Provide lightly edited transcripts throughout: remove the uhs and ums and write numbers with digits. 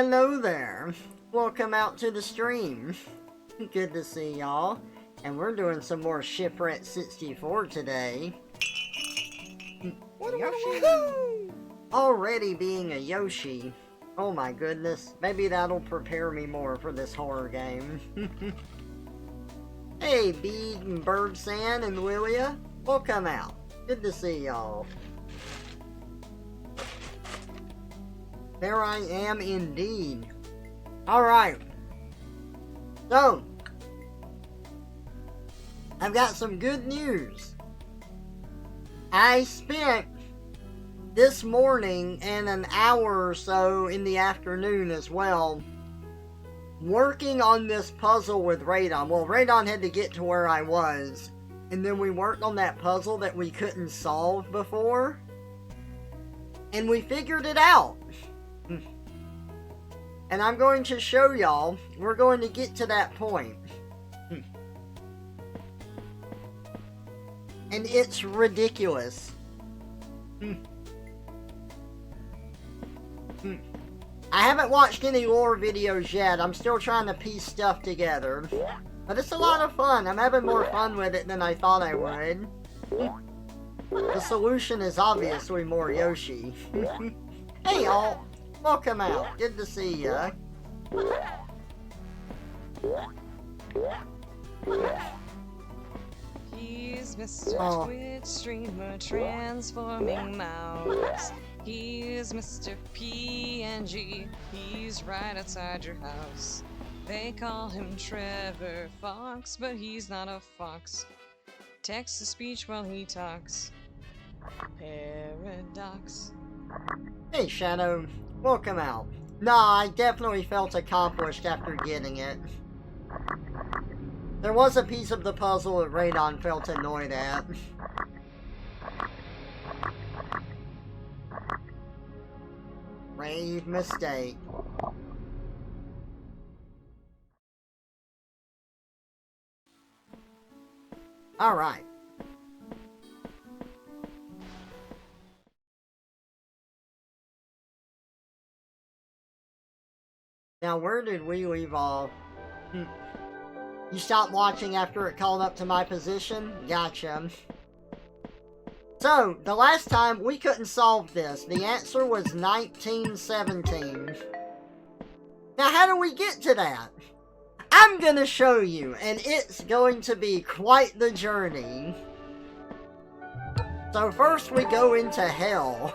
Hello there. Welcome out to the stream. Good to see y'all. And we're doing some more Shipwrecked 64 today. Yoshi! Already being a Yoshi. Oh my goodness. Maybe that'll prepare me more for this horror game. Hey, Bede and Birdsand and Lilia. Welcome out. Good to see y'all. There I am indeed. Alright. So, I've got some good news. I spent this morning and an hour or so in the afternoon as well working on this puzzle with Radon. Well, Radon had to get to where I was, and then we worked on that puzzle that we couldn't solve before, and we figured it out. And I'm going to show y'all. We're going to get to that point. And it's ridiculous. I haven't watched any lore videos yet. I'm still trying to piece stuff together. But it's a lot of fun. I'm having more fun with it than I thought I would. The solution is obviously more Yoshi. Hey y'all. Welcome out. Good to see ya. He's Mr. Twitch streamer transforming mouse. He's Mr. PNG. He's right outside your house. They call him Trevor Fox, but he's not a fox. Text to speech while he talks. Paradox. Hey Shadow. Welcome out. Nah, I definitely felt accomplished after getting it. There was a piece of the puzzle that Radon felt annoyed at. Grave mistake. Alright. Now, where did we leave off? You stopped watching after it called up to my position? Gotcha. So, the last time we couldn't solve this. The answer was 1917. Now, how do we get to that? I'm gonna show you, and it's going to be quite the journey. So first we go into hell.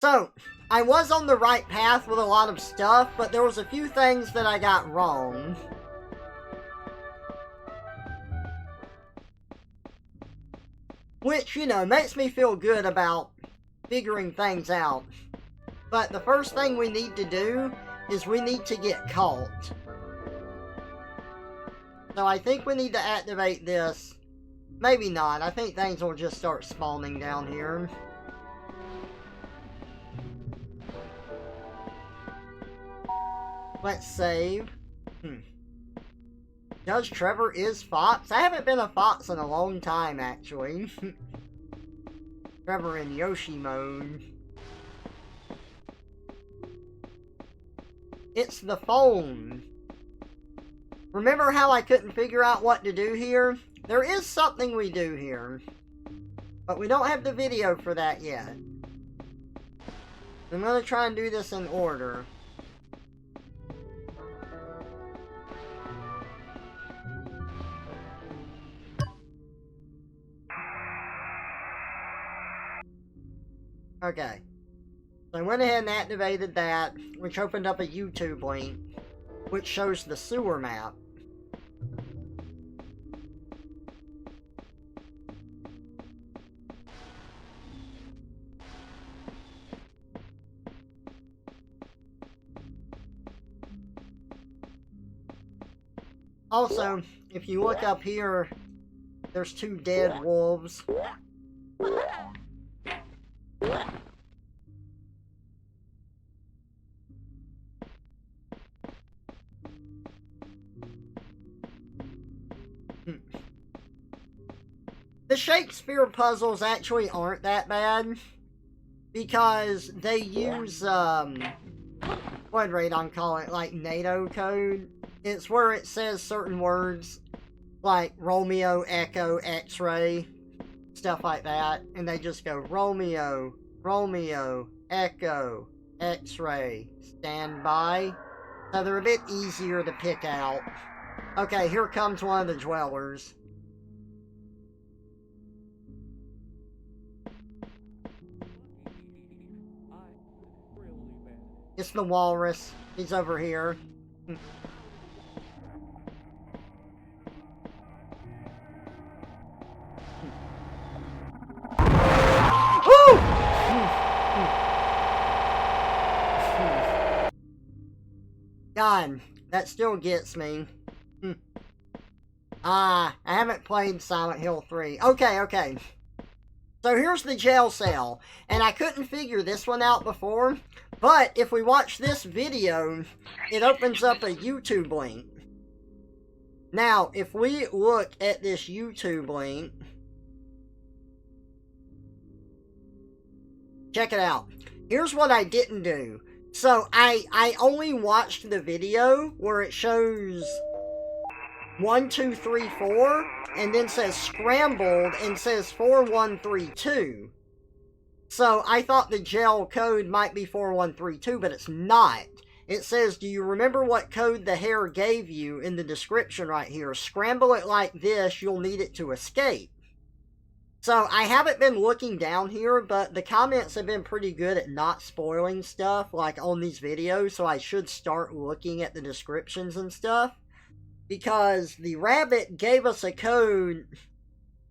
So, I was on the right path with a lot of stuff, but there was a few things that I got wrong. Which, you know, makes me feel good about figuring things out. But the first thing we need to do is we need to get caught. So I think we need to activate this. Maybe not. I think things will just start spawning down here. Let's save. Judge Trevor is Fox? I haven't been a Fox in a long time, actually. Trevor in Yoshi mode. It's the phone. Remember how I couldn't figure out what to do here? There is something we do here. But we don't have the video for that yet. I'm going to try and do this in order. Okay. So I went ahead and activated that, which opened up a YouTube link, which shows the sewer map. Also, if you look up here, there's 2 dead wolves. the Shakespeare puzzles actually aren't that bad, because they use, what did Radon call it, like NATO code? It's where it says certain words, like Romeo, Echo, X-ray, stuff like that, and they just go Romeo, Romeo, Echo, X-ray, stand by. So they're a bit easier to pick out. Okay, here comes one of the dwellers. It's the walrus. He's over here. God, that still gets me. I haven't played Silent Hill 3. Okay. So here's the jail cell. And I couldn't figure this one out before. But if we watch this video, it opens up a YouTube link. Now, if we look at this YouTube link, check it out. Here's what I didn't do. So, I only watched the video where it shows 1, 2, 3, 4, and then says scrambled and says 4132. So, I thought the jail code might be 4132, but it's not. It says, do you remember what code the hare gave you in the description right here? Scramble it like this, you'll need it to escape. So, I haven't been looking down here, but the comments have been pretty good at not spoiling stuff, like on these videos, so I should start looking at the descriptions and stuff. Because the rabbit gave us a code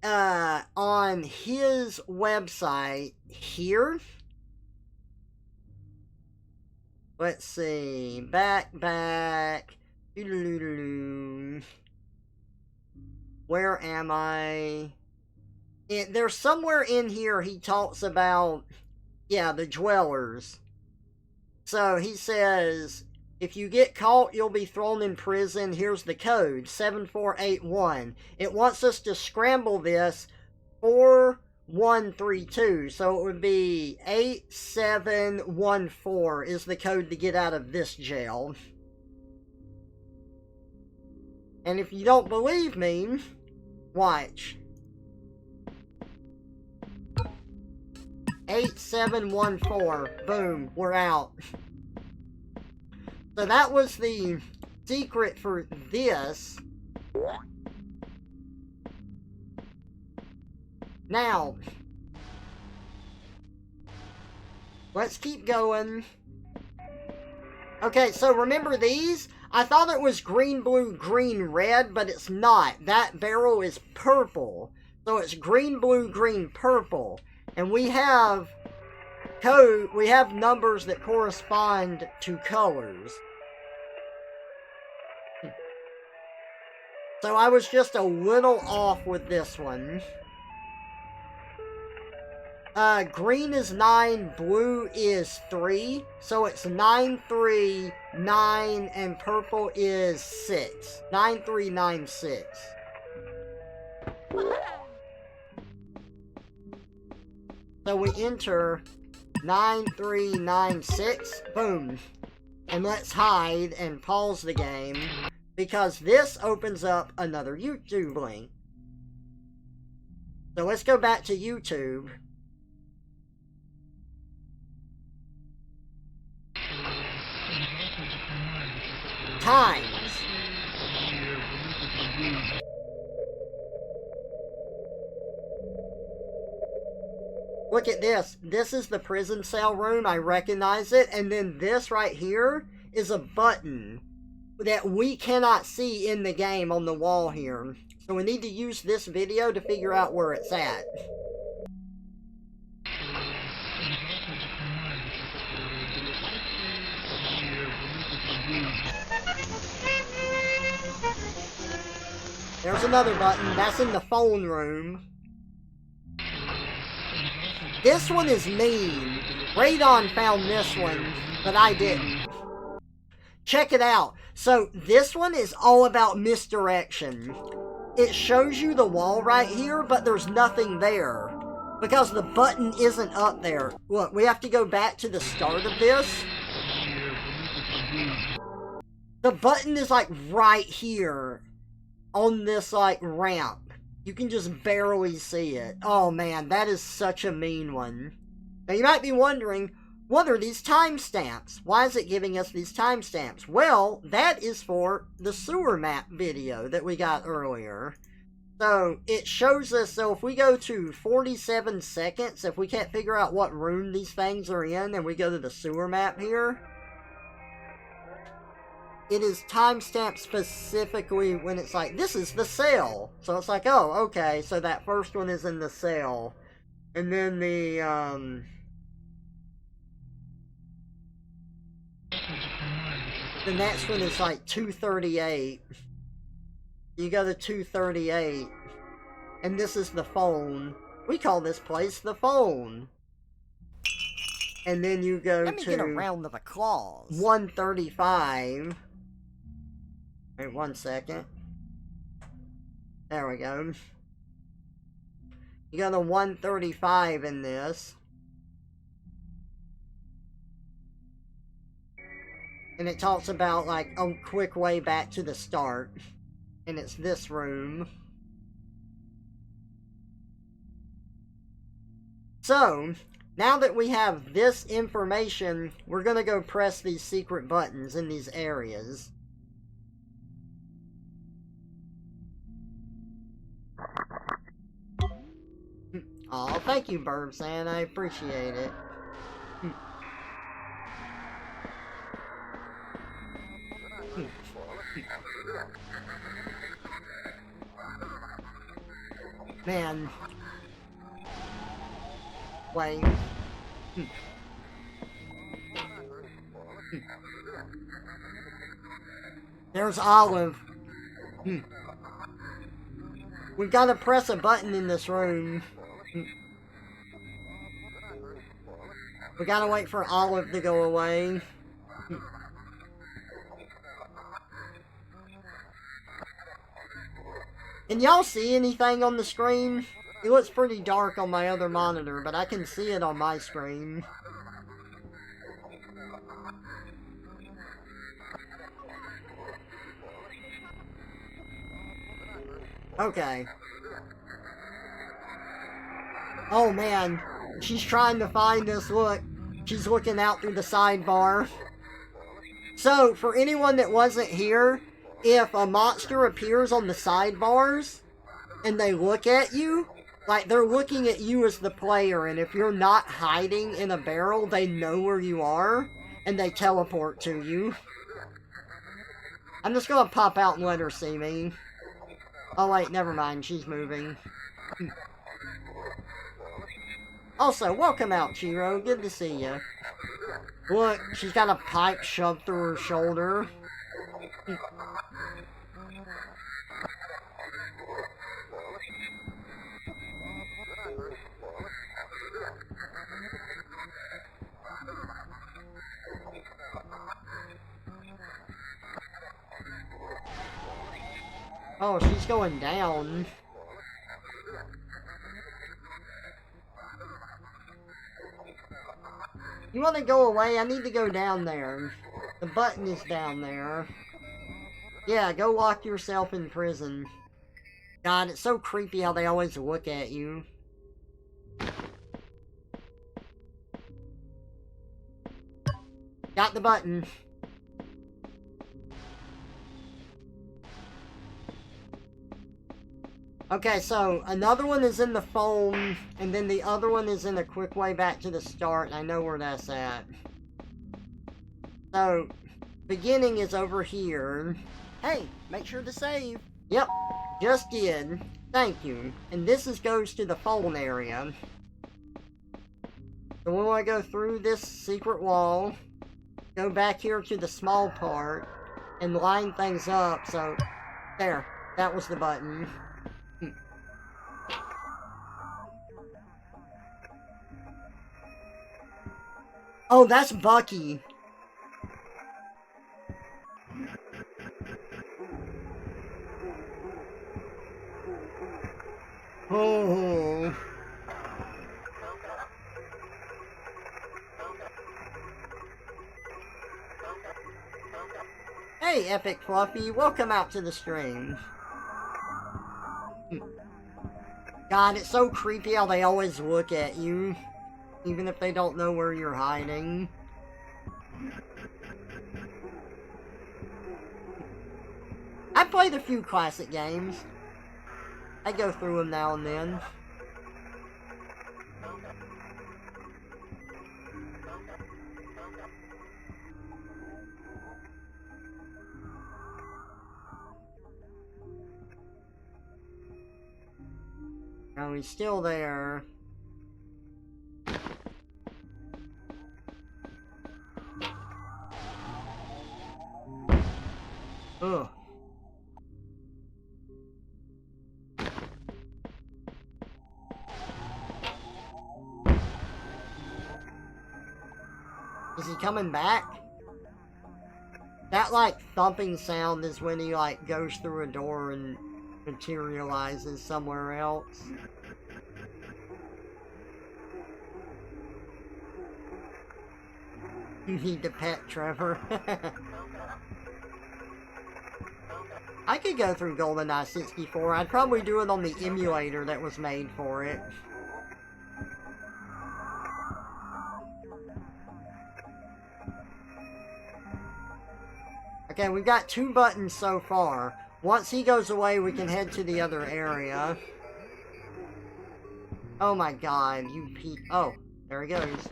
on his website here. Let's see, back. Where am I? There's somewhere in here he talks about, yeah, the dwellers. So he says, if you get caught, you'll be thrown in prison. Here's the code, 7481. It wants us to scramble this 4132. So it would be 8714 is the code to get out of this jail. And if you don't believe me, watch. 8714. Boom, we're out. So that was the secret for this. Now, let's keep going. Okay, so remember these? I thought it was green, blue, green, red, but it's not. That barrel is purple. So it's green, blue, green, purple. And we have code, we have numbers that correspond to colors. So I was just a little off with this one. Green is 9, blue is 3. So it's 9, 3, 9, and purple is 6. 9, 3, 9, 6. So we enter 9396, boom. And let's hide and pause the game, because this opens up another YouTube link. So let's go back to YouTube. Times. Look at this. This is the prison cell room. I recognize it. And then this right here is a button that we cannot see in the game on the wall here. So we need to use this video to figure out where it's at. There's another button. That's in the phone room. This one is mean. Radon found this one, but I didn't. Check it out. So, this one is all about misdirection. it shows you the wall right here, but there's nothing there. Because the button isn't up there. Look, we have to go back to the start of this. The button is like right here on this like ramp. You can just barely see it. Oh man, that is such a mean one. Now you might be wondering, what are these timestamps? Why is it giving us these timestamps? Well, that is for the sewer map video that we got earlier. So, it shows us, so if we go to 47 seconds, if we can't figure out what room these things are in, and we go to the sewer map here, it is timestamped specifically when it's like, this is the cell. So it's like, oh, okay, so that first one is in the cell. And then the next one is like 238. You go to 238, and this is the phone. We call this place the phone. And then you go Let me to get a round of applause. 135. Wait 1 second. There we go. You go to 135 in this. And it talks about like a quick way back to the start. And it's this room. So, now that we have this information, we're gonna go press these secret buttons in these areas. Aw, thank you, Burbsan. I appreciate it. Man. Wait. There's Olive. We've got to press a button in this room. We gotta wait for Olive to go away. Can y'all see anything on the screen? It looks pretty dark on my other monitor, but I can see it on my screen. Okay. Oh man, she's trying to find us, look. She's looking out through the sidebar. So, for anyone that wasn't here, if a monster appears on the sidebars, and they look at you, like, they're looking at you as the player, and if you're not hiding in a barrel, they know where you are, and they teleport to you. I'm just gonna pop out and let her see me. Oh wait, never mind, she's moving. Also, welcome out, Chiro, good to see you. Look, she's got a pipe shoved through her shoulder. Oh, she's going down. You want to go away? I need to go down there. The button is down there. Yeah, go lock yourself in prison. God, it's so creepy how they always look at you. Got the button. Okay, so another one is in the phone, and then the other one is in a quick way back to the start. I know where that's at. So, beginning is over here. Hey, make sure to save. Yep, just did. Thank you. And this goes to the phone area. So when I go through this secret wall, go back here to the small part, and line things up, so, there, that was the button. Oh, that's Bucky. Oh. Hey, Epic Fluffy, welcome out to the stream. God, it's so creepy how they always look at you, even if they don't know where you're hiding. I played a few classic games. I go through them now and then. Oh, he's still there. Ugh. Is he coming back? That, like, thumping sound is when he, like, goes through a door and materializes somewhere else. You need to pet Trevor. I could go through GoldenEye 64. I'd probably do it on the emulator that was made for it. Okay, we've got 2 buttons so far. Once he goes away, we can head to the other area. Oh my god, you oh, there he goes.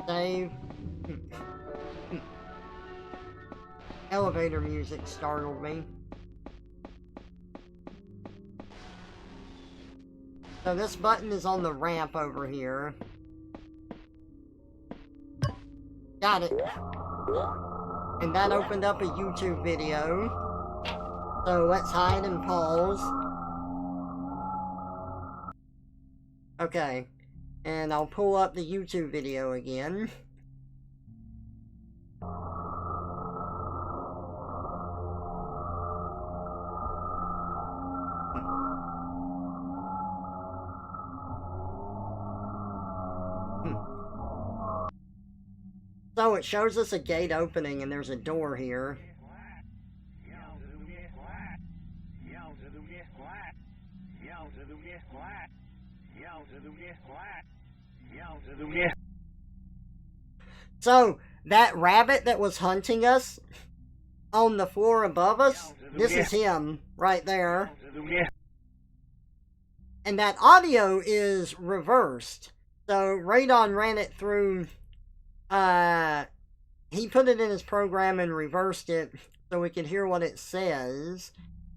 Save. Elevator music startled me. So this button is on the ramp over here. Got it. And that opened up a YouTube video. So let's hide and pause. Okay. And I'll pull up the YouTube video again. So it shows us a gate opening and there's a door here. So that rabbit that was hunting us on the floor above us, this is him right there. And that audio is reversed. So Radon ran it through, he put it in his program and reversed it so we could hear what it says.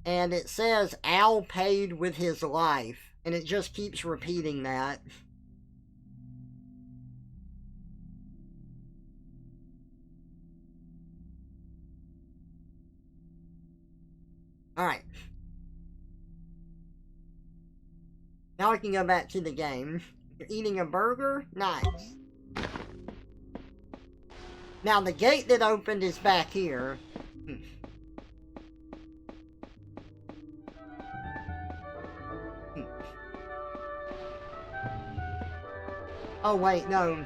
And it says, Al paid with his life. And it just keeps repeating that. Alright. Now I can go back to the game. You're eating a burger? Nice. Now the gate that opened is back here. Oh wait, no.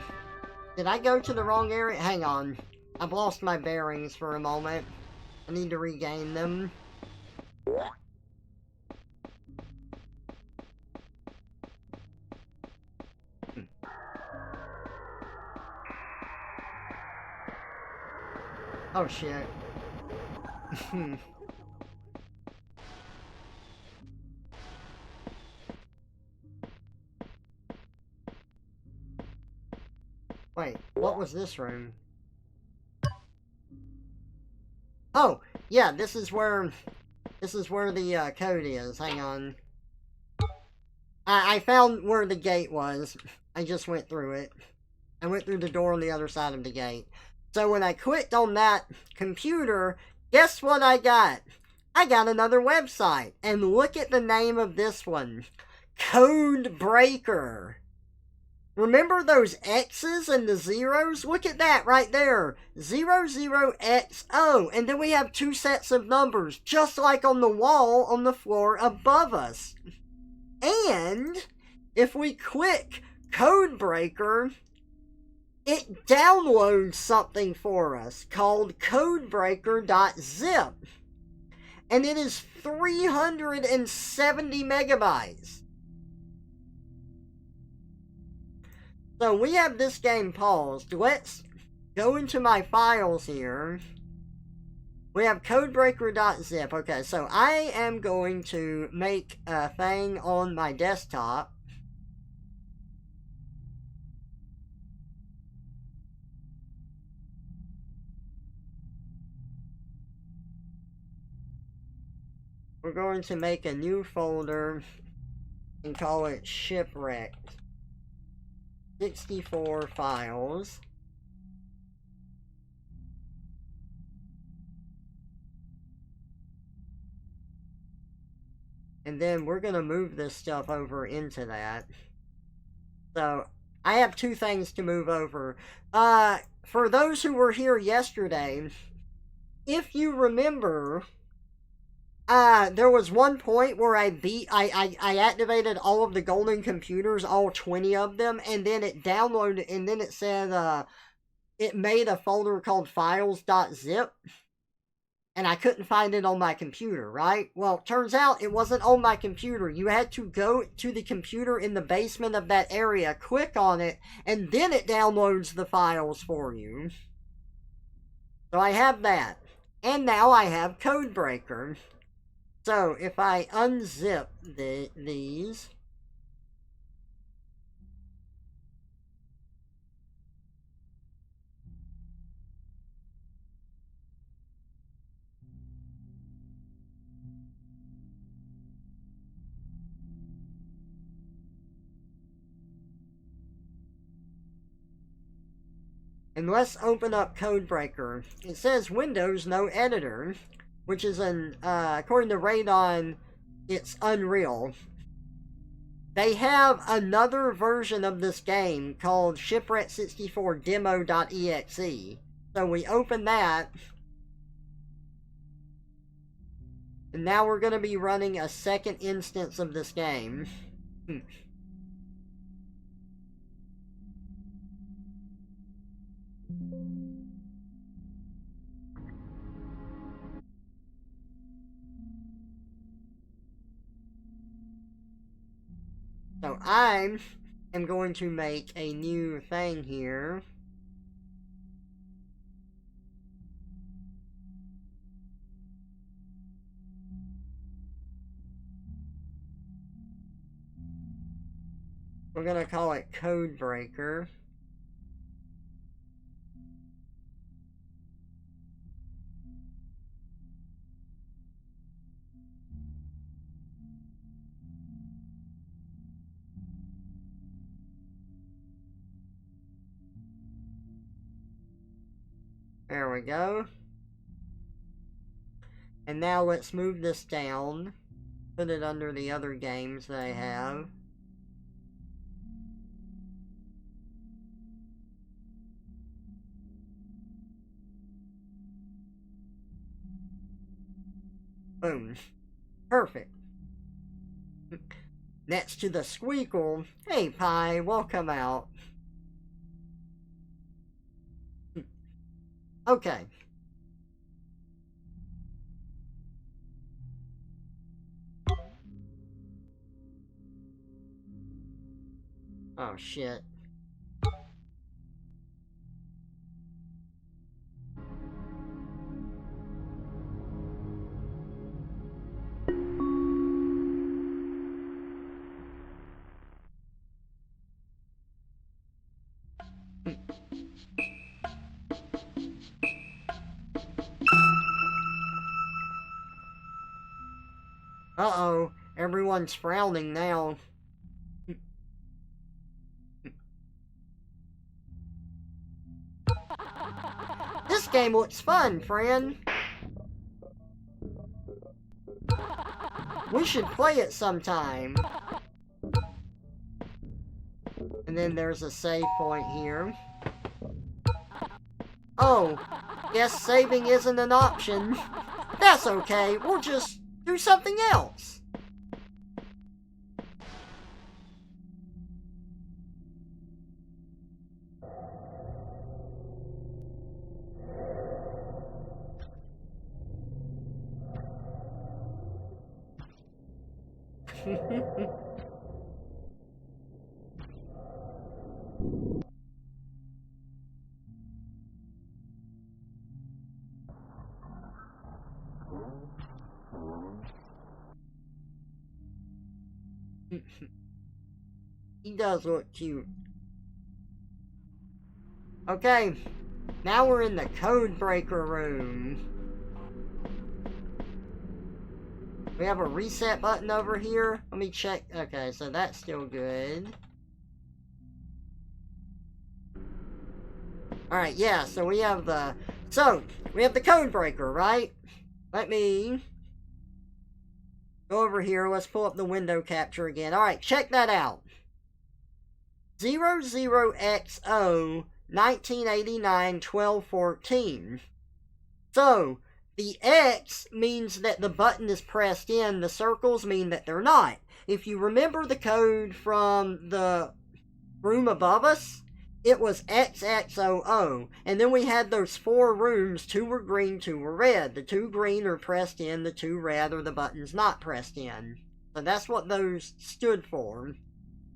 Did I go to the wrong area? Hang on. I've lost my bearings for a moment. I need to regain them. Oh shit. Wait, what was this room? Oh, yeah, this is where the code is. Hang on. I found where the gate was. I just went through it. I went through the door on the other side of the gate. So when I clicked on that computer, guess what I got? I got another website. And look at the name of this one. Code Breaker. Remember those X's and the zeros? Look at that right there. 00XO. And then we have two sets of numbers, just like on the wall on the floor above us. And if we click Codebreaker, it downloads something for us called codebreaker.zip. And it is 370 megabytes. So we have this game paused. Let's go into my files here. We have codebreaker.zip. Okay, so I am going to make a thing on my desktop. We're going to make a new folder and call it Shipwrecked. 64 files. And then we're going to move this stuff over into that. So, I have two things to move over. For those who were here yesterday, if you remember, there was one point where I activated all of the golden computers, all 20 of them, and then it downloaded, and then it said, it made a folder called files.zip, and I couldn't find it on my computer, right? Well, turns out it wasn't on my computer. You had to go to the computer in the basement of that area, click on it, and then it downloads the files for you. So I have that. And now I have Codebreaker. So, if I unzip these, and let's open up Codebreaker. It says Windows no editor, which is according to Radon, it's Unreal. They have another version of this game called Shipwrecked 64 Demo.exe. So we open that. And now we're going to be running a second instance of this game. So I am going to make a new thing here. We're going to call it Codebreaker. There we go. And now let's move this down. Put it under the other games that I have. Boom. Perfect. Next to the squeakle. Hey, Pie, welcome out. Okay. Oh, shit. Uh-oh, everyone's frowning now. This game looks fun, friend. We should play it sometime. And then there's a save point here. Oh, guess saving isn't an option. That's okay, we'll just do something else. He does look cute. Okay, now we're in the code breaker room. We have a reset button over here. Let me check. Okay, so that's still good. Alright, yeah, so we have the... So, we have the code breaker, right? Let me... go over here. Let's pull up the window capture again. Alright, check that out. 00XO 1989 1214. So, the X means that the button is pressed in. The circles mean that they're not. If you remember the code from the room above us, it was XXOO. And then we had those 4 rooms. 2 were green, 2 were red. The 2 green are pressed in, the 2 red are the buttons not pressed in. So that's what those stood for.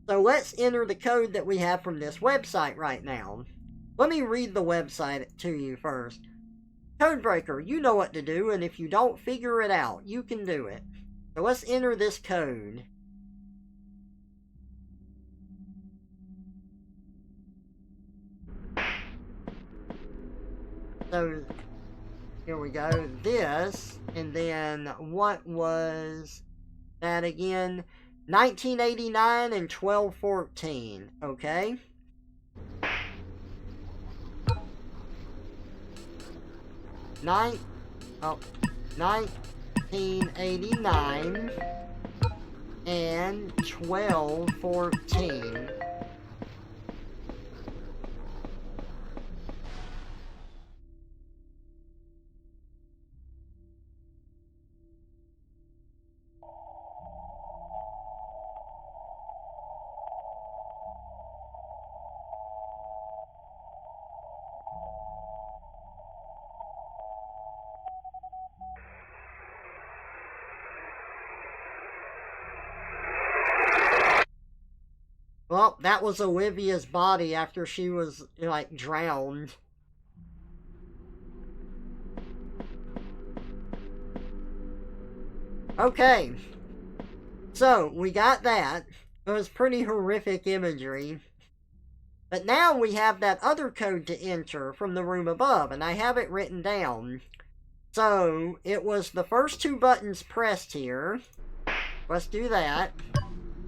So let's enter the code that we have from this website right now. Let me read the website to you first. Codebreaker, you know what to do, and if you don't figure it out, you can do it. So let's enter this code. So, here we go. This, and then what was that again? 1989 and 1214, okay? Oh, 1989 and 1214. Well, that was Olivia's body after she was, like, drowned. Okay. So, we got that. It was pretty horrific imagery. But now we have that other code to enter from the room above, and I have it written down. So, it was the first 2 buttons pressed here. Let's do that.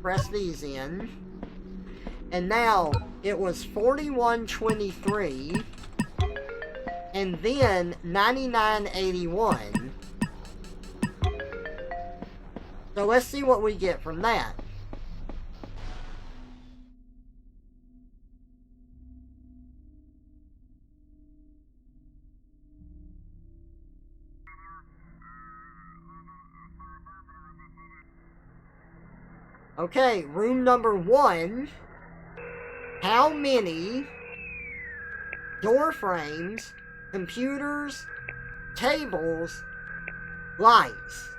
Press these in. And now, it was 4123, and then 9981. So let's see what we get from that. Okay, room number 1. How many door frames, computers, tables, lights?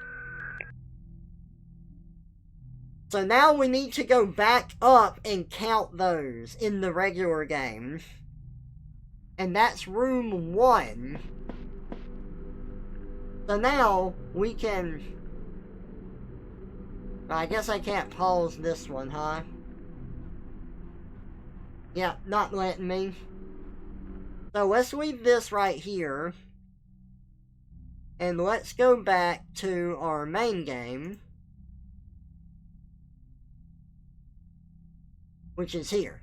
So now we need to go back up and count those in the regular game. And that's room 1. So now we can... I guess I can't pause this one, huh? Yeah, not letting me. So let's leave this right here. And let's go back to our main game. Which is here.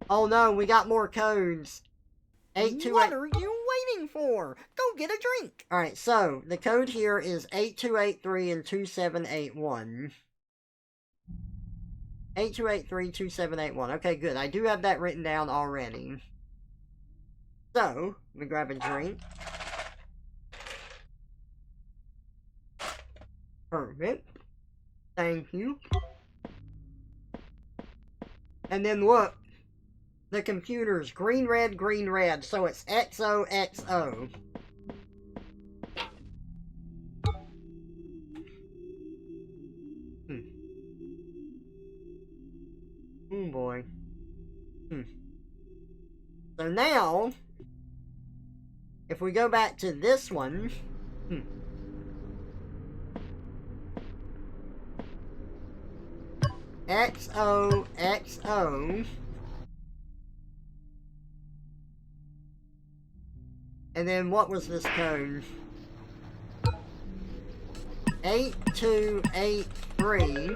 Oh no, we got more codes. 828. What are you waiting for? Go get a drink. Alright, so the code here is 8283 and 2781. 82832781. Okay, good. I do have that written down already. So, let me grab a drink. Perfect. Thank you. And then look, the computer's green, red, so it's XOXO. Oh boy. So now, if we go back to this one, XOXO, and then what was this code? 8283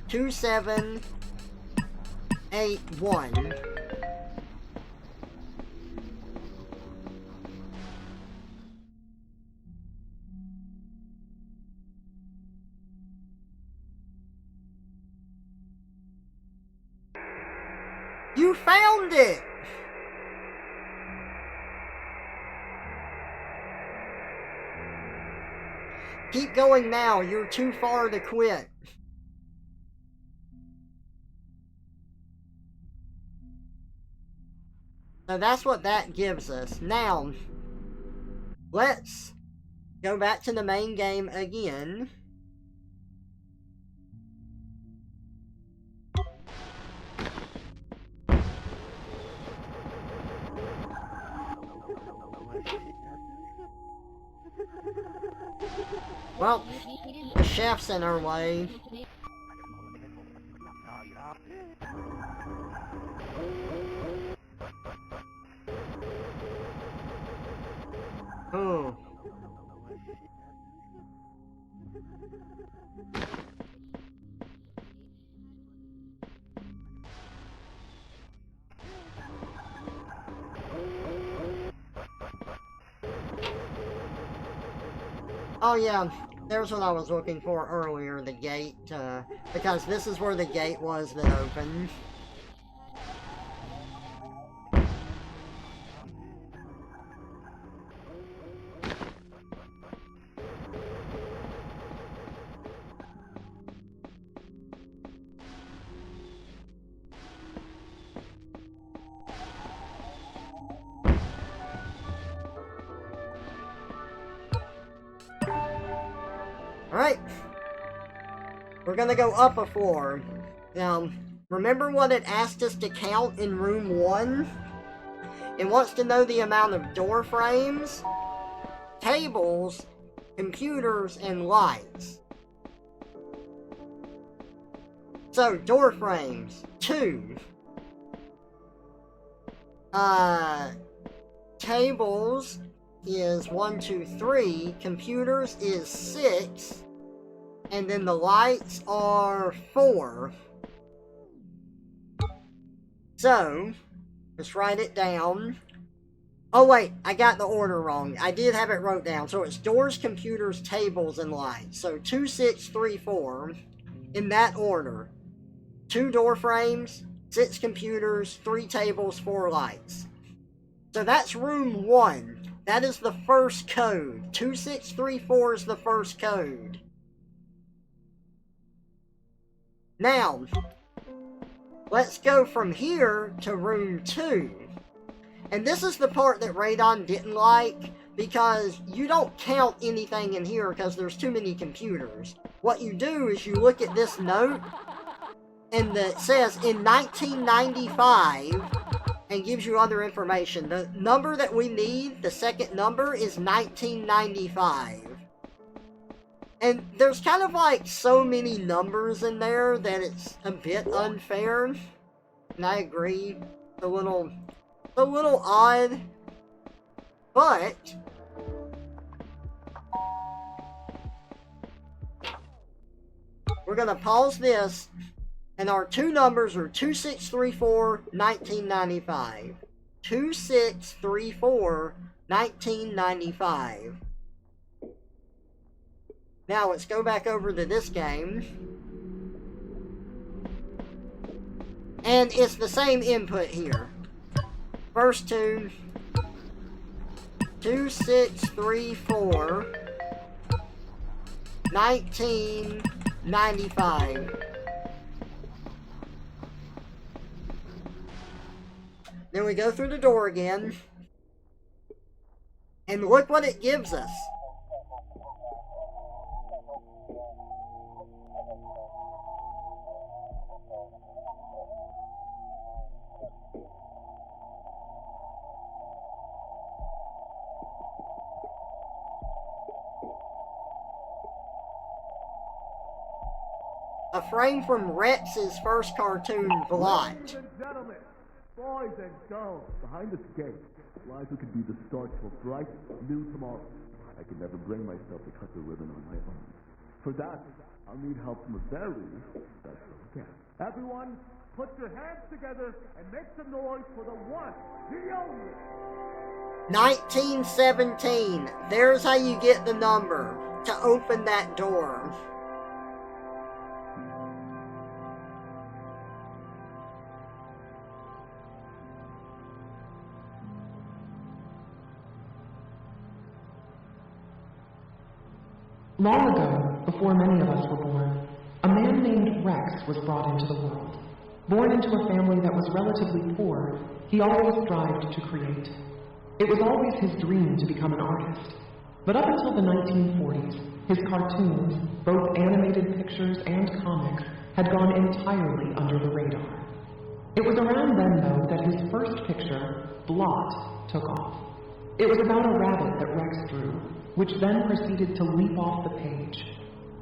2781. You found it! Keep going now, you're too far to quit. So that's what that gives us. Now, let's go back to the main game again. Well, the chef's in our way. Oh. Oh yeah, there's what I was looking for earlier, the gate, because this is where the gate was that opened. Alright, we're gonna go up a floor. Now, remember what it asked us to count in room 1? It wants to know the amount of door frames, tables, computers, and lights. So, door frames, 2. Tables is 1, 2, 3. Computers is 6. And then the lights are 4. So, let's write it down. Oh wait, I got the order wrong. I did have it wrote down. So it's doors, computers, tables, and lights. So 2, 6, 3, 4. In that order. 2 door frames, 6 computers, 3 tables, 4 lights. So that's room 1. That is the first code. 2634 is the first code. Now, let's go from here to room 2. And this is the part that Radon didn't like, because you don't count anything in here because there's too many computers. What you do is you look at this note, and it says in 1995, and gives you other information. The number that we need, the second number, is 1995. And there's kind of like so many numbers in there that it's a bit unfair. And I agree, a little odd. But we're gonna pause this, and our two numbers are 2634, 1995. 2634 1995. Now let's go back over to this game. And it's the same input here. First two. 2634 1995. Then we go through the door again. And look what it gives us. A frame from Rex's first cartoon, Blot. Ladies and gentlemen, boys and girls, behind this gate lies what could be the start to a bright, new tomorrow. I could never bring myself to cut the ribbon on my own. For that, I'll need help from a very special guest. Everyone, put your hands together and make some noise for the one, the only. 1917. There's how you get the number to open that door. Long ago, before many of us were born, a man named Rex was brought into the world. Born into a family that was relatively poor, he always strived to create. It was always his dream to become an artist. But up until the 1940s, his cartoons, both animated pictures and comics, had gone entirely under the radar. It was around then, though, that his first picture, Blot, took off. It was about a rabbit that Rex drew, which then proceeded to leap off the page.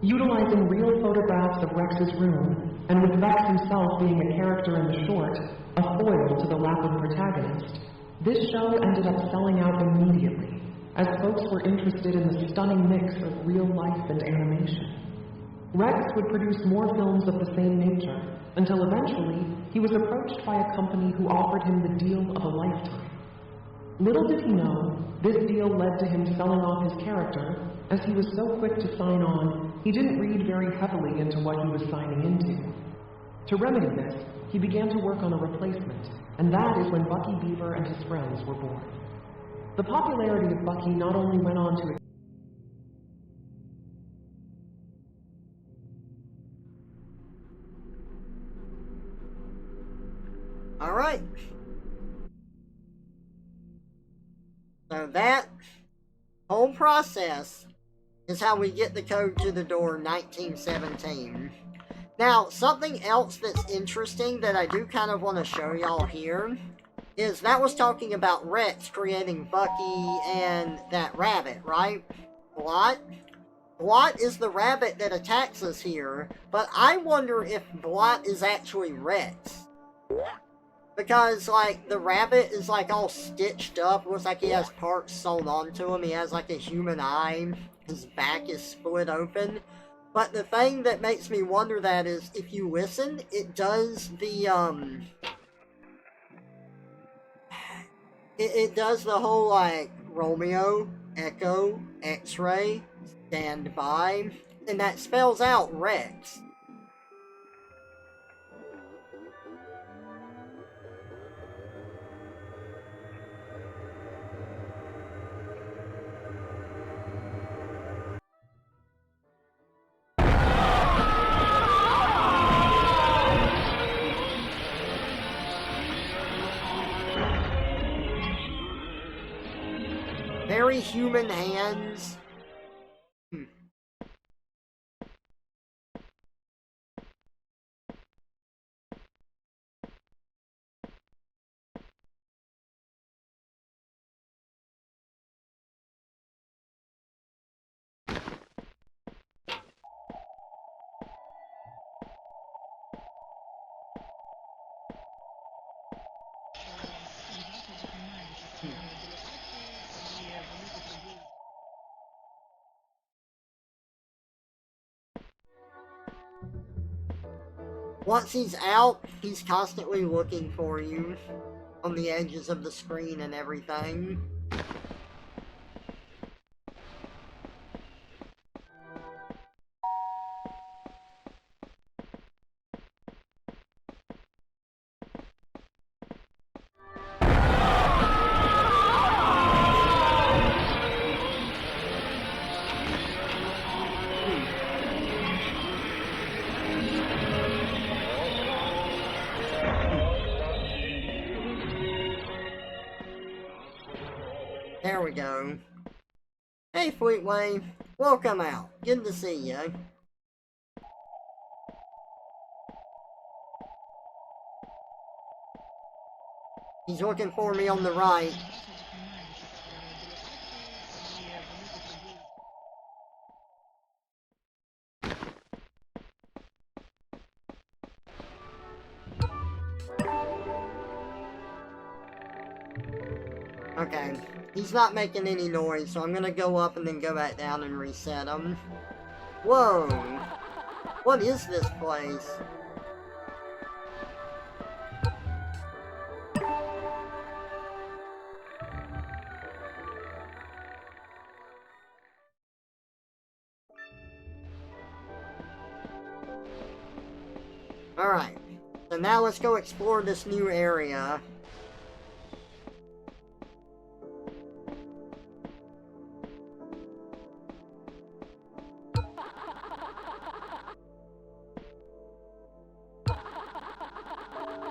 Utilizing real photographs of Rex's room, and with Rex himself being a character in the short, a foil to the laughing protagonist, this show ended up selling out immediately, as folks were interested in the stunning mix of real life and animation. Rex would produce more films of the same nature, until eventually he was approached by a company who offered him the deal of a lifetime. Little did he know, this deal led to him selling off his character, as he was so quick to sign on, he didn't read very heavily into what he was signing into. To remedy this, he began to work on a replacement, and that is when Bucky Beaver and his friends were born. The popularity of Bucky not only went on to Alright. So that whole process is how we get the code to the door 1917. Now, something else that's interesting that I do kind of want to show y'all here is that was talking about Rex creating Bucky and that rabbit, right? Blot? Blot is the rabbit that attacks us here, but I wonder if Blot is actually Rex. Because, like, the rabbit is, like, all stitched up. Looks like he has parts sewn onto him. He has, like, a human eye. His back is split open. But the thing that makes me wonder that is, if you listen, it does the, It does the whole, like, Romeo, Echo, X-ray, stand by. And that spells out Rex. Very human hands. Once he's out, he's constantly looking for you. on the edges of the screen and everything. There we go. Hey, Fleetway. Welcome out. Good to see you. He's looking for me on the right. Okay. He's not making any noise, so I'm gonna go up and then go back down and reset him. Whoa! What is this place? Alright. So now let's go explore this new area.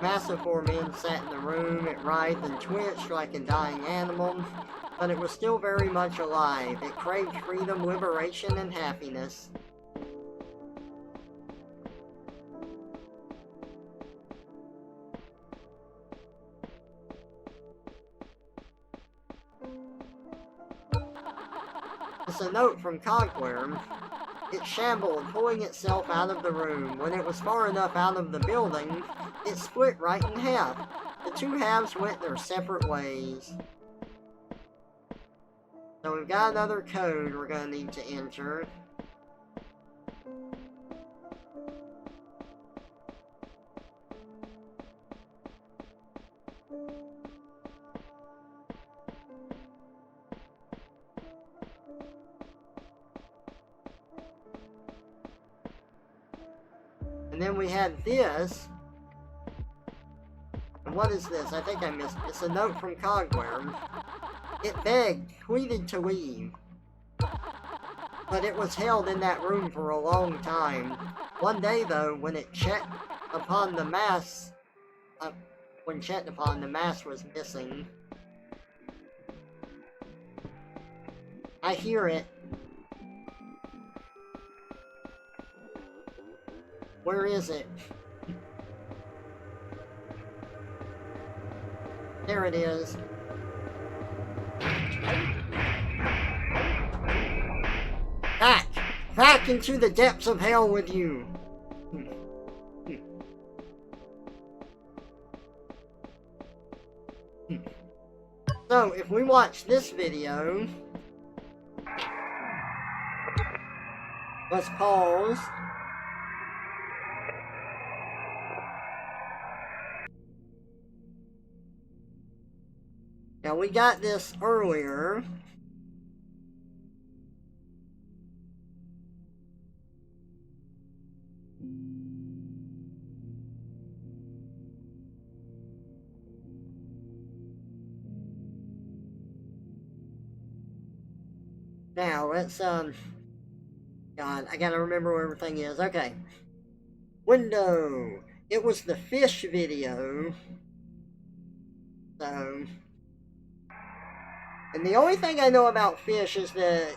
Massive four men sat in the room. It writhed and twitched like a dying animal, but it was still very much alive. It craved freedom, liberation, and happiness. It's a note from Cogworm. It shambled, pulling itself out of the room. When it was far enough out of the building, it split right in half. The two halves went their separate ways. So we've got another code we're going to need to enter. And then we had this. And what is this? I think I missed it. It's a note from Cogworm. It begged, pleaded to leave. But it was held in that room for a long time. One day, though, when it checked upon the mass, the mass was missing. I hear it. Where is it? There it is. Back! Back into the depths of hell with you! So, if we watch this video... Let's pause. Now, we got this earlier. Now, let's, God, I gotta remember where everything is. Okay. Window. It was the fish video. So... And the only thing I know about fish is that,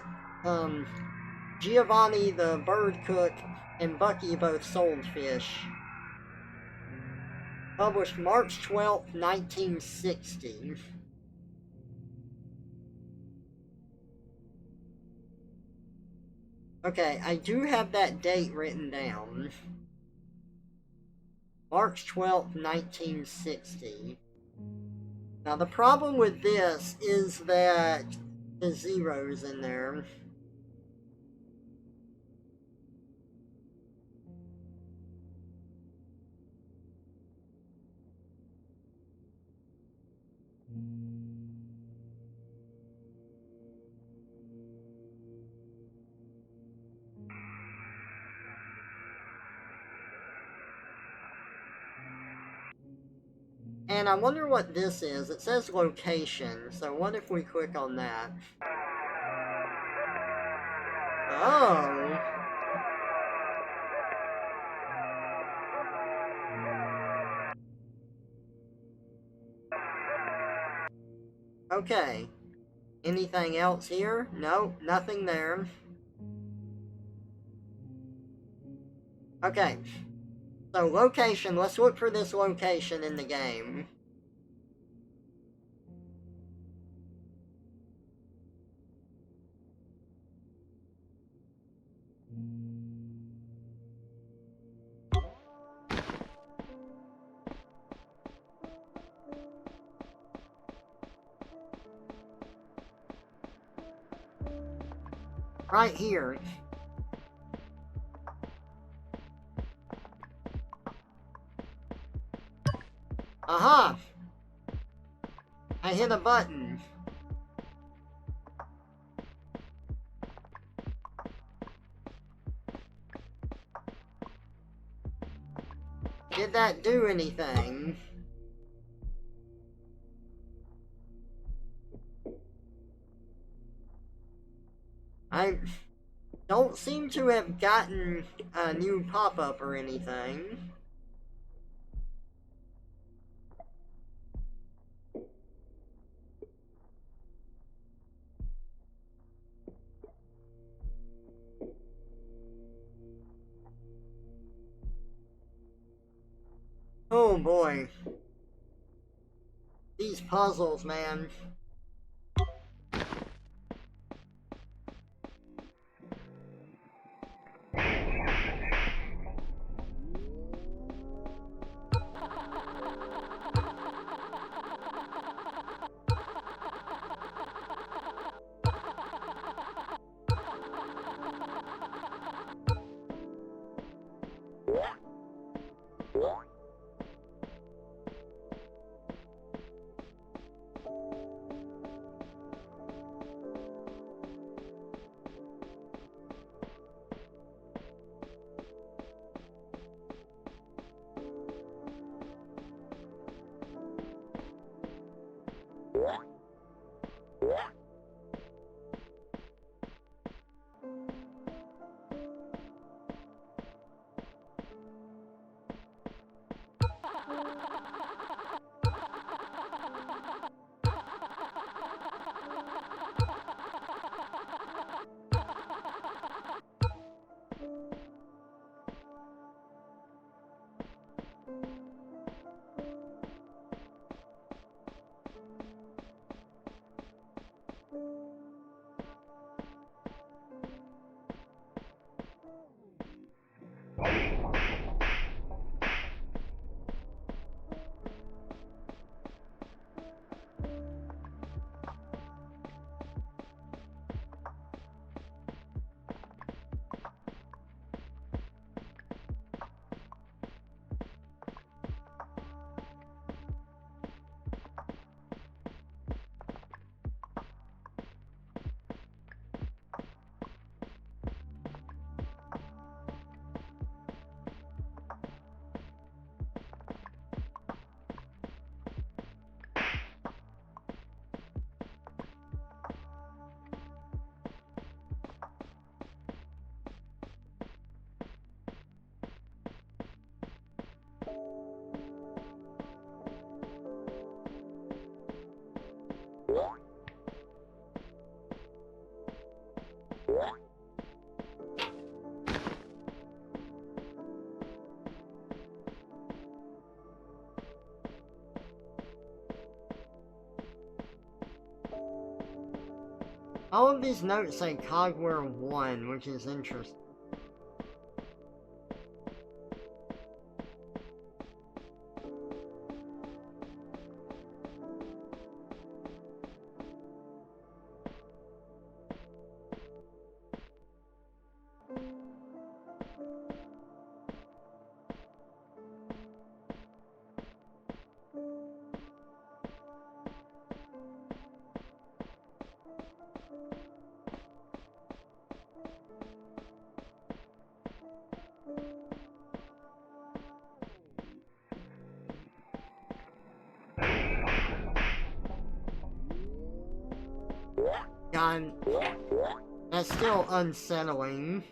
Giovanni the bird cook and Bucky both sold fish. Published March 12th, 1960. Okay, I do have that date written down. March 12th, 1960. Now, the problem with this is that the zeros in there. And I wonder what this is. It says location, so what if we click on that? Oh. Okay. Anything else here? No, nothing there. Okay. So, location. Let's look for this location in the game. Right here. Aha! I hit a button. Did that do anything? I don't seem to have gotten a new pop-up or anything. Oh boy. These puzzles, man. All of these notes say Cogware 1, which is interesting. God, that's still unsettling.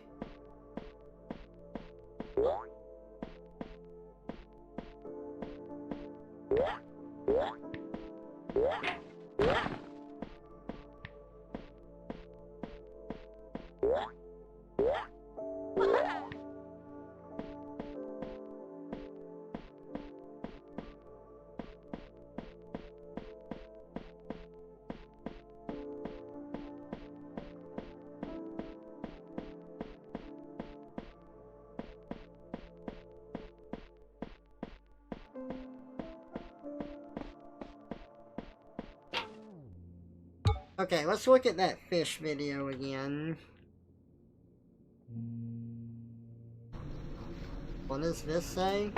Okay, let's look at that fish video again. What does this say?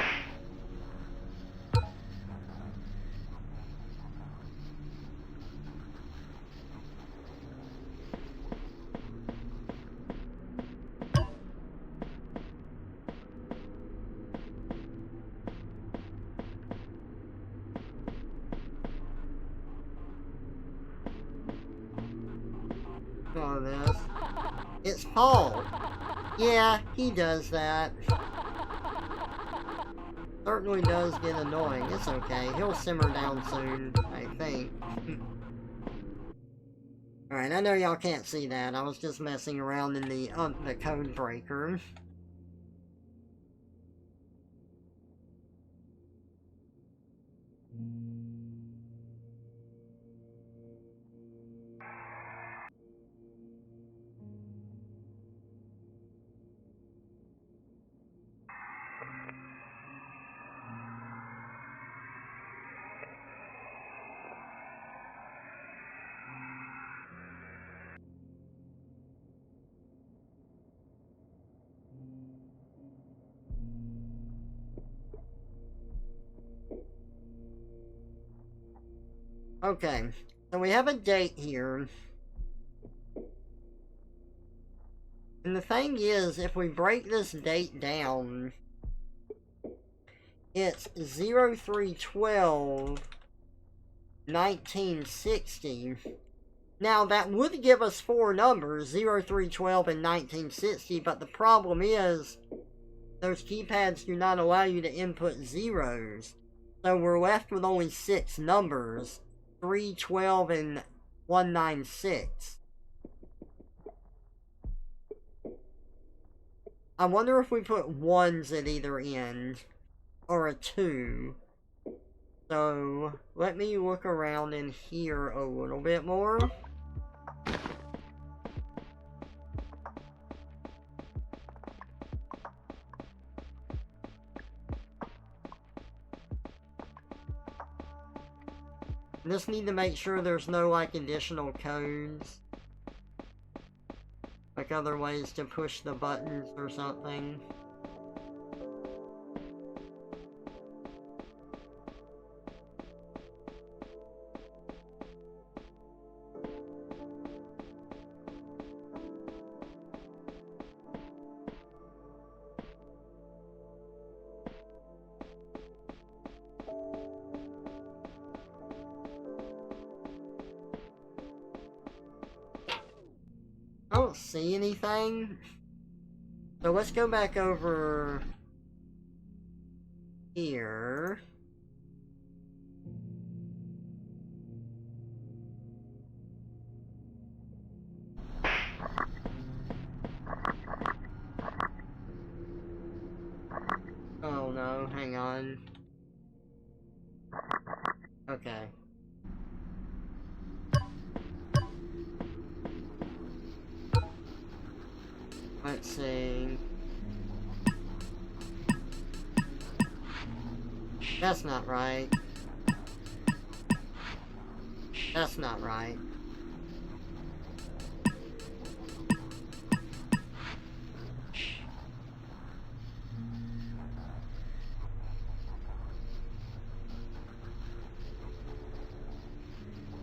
Oh, this. It's Paul. Yeah, he does that. Certainly does get annoying. It's okay. He'll simmer down soon, I think. Alright, I know y'all can't see that. I was just messing around in the code breaker. Okay, so we have a date here. And the thing is, if we break this date down, it's 03/12/1960. Now, that would give us four numbers, 03/12 and 1960, but the problem is, those keypads do not allow you to input zeros. So we're left with only six numbers, 3, 12, and 196. I wonder if we put ones at either end, or a 2. So, let me look around in here a little bit more. Just need to make sure there's no, like, additional codes. Like other ways to push the buttons or something. I don't see anything. So let's go back over here. Oh no, hang on. Okay. Let's see. That's not right. That's not right.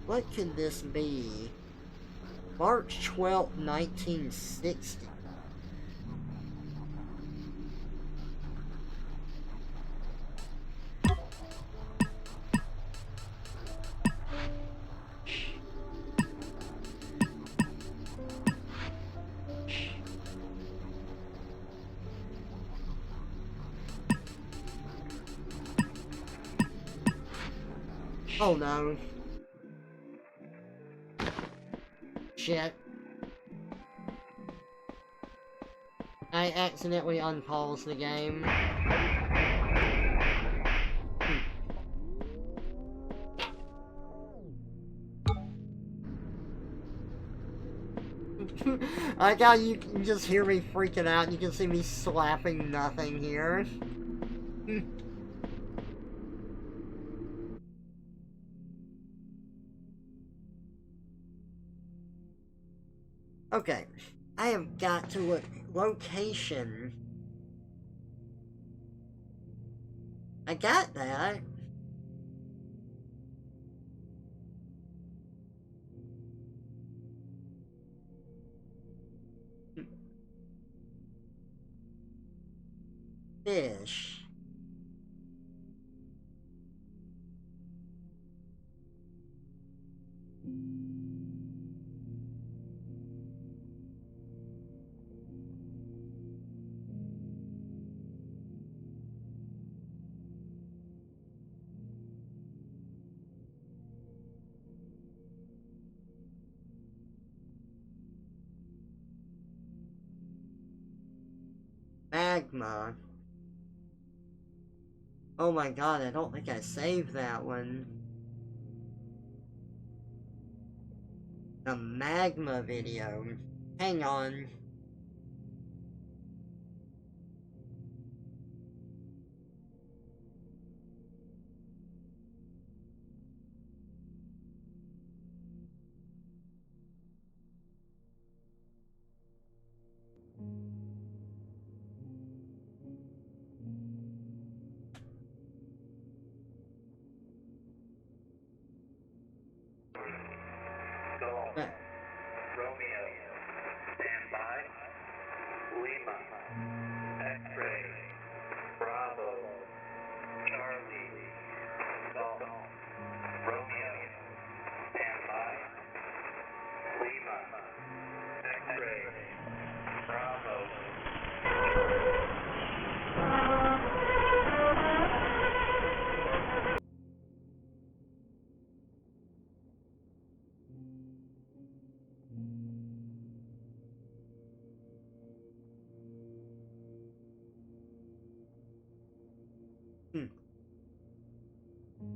What could this be? March 12th, 1960. Oh no. Shit. I accidentally unpaused the game. I like how you can just hear me freaking out. You can see me slapping nothing here. Okay, I have got to look. Location. I got that. Fish. Magma. Oh my god, I don't think I saved that one. The magma video. Hang on. Uh, Romeo, stand by. Lima, X-ray, Bravo, Charlie, Golf, Romeo, stand by. Lima, X-ray, Bravo.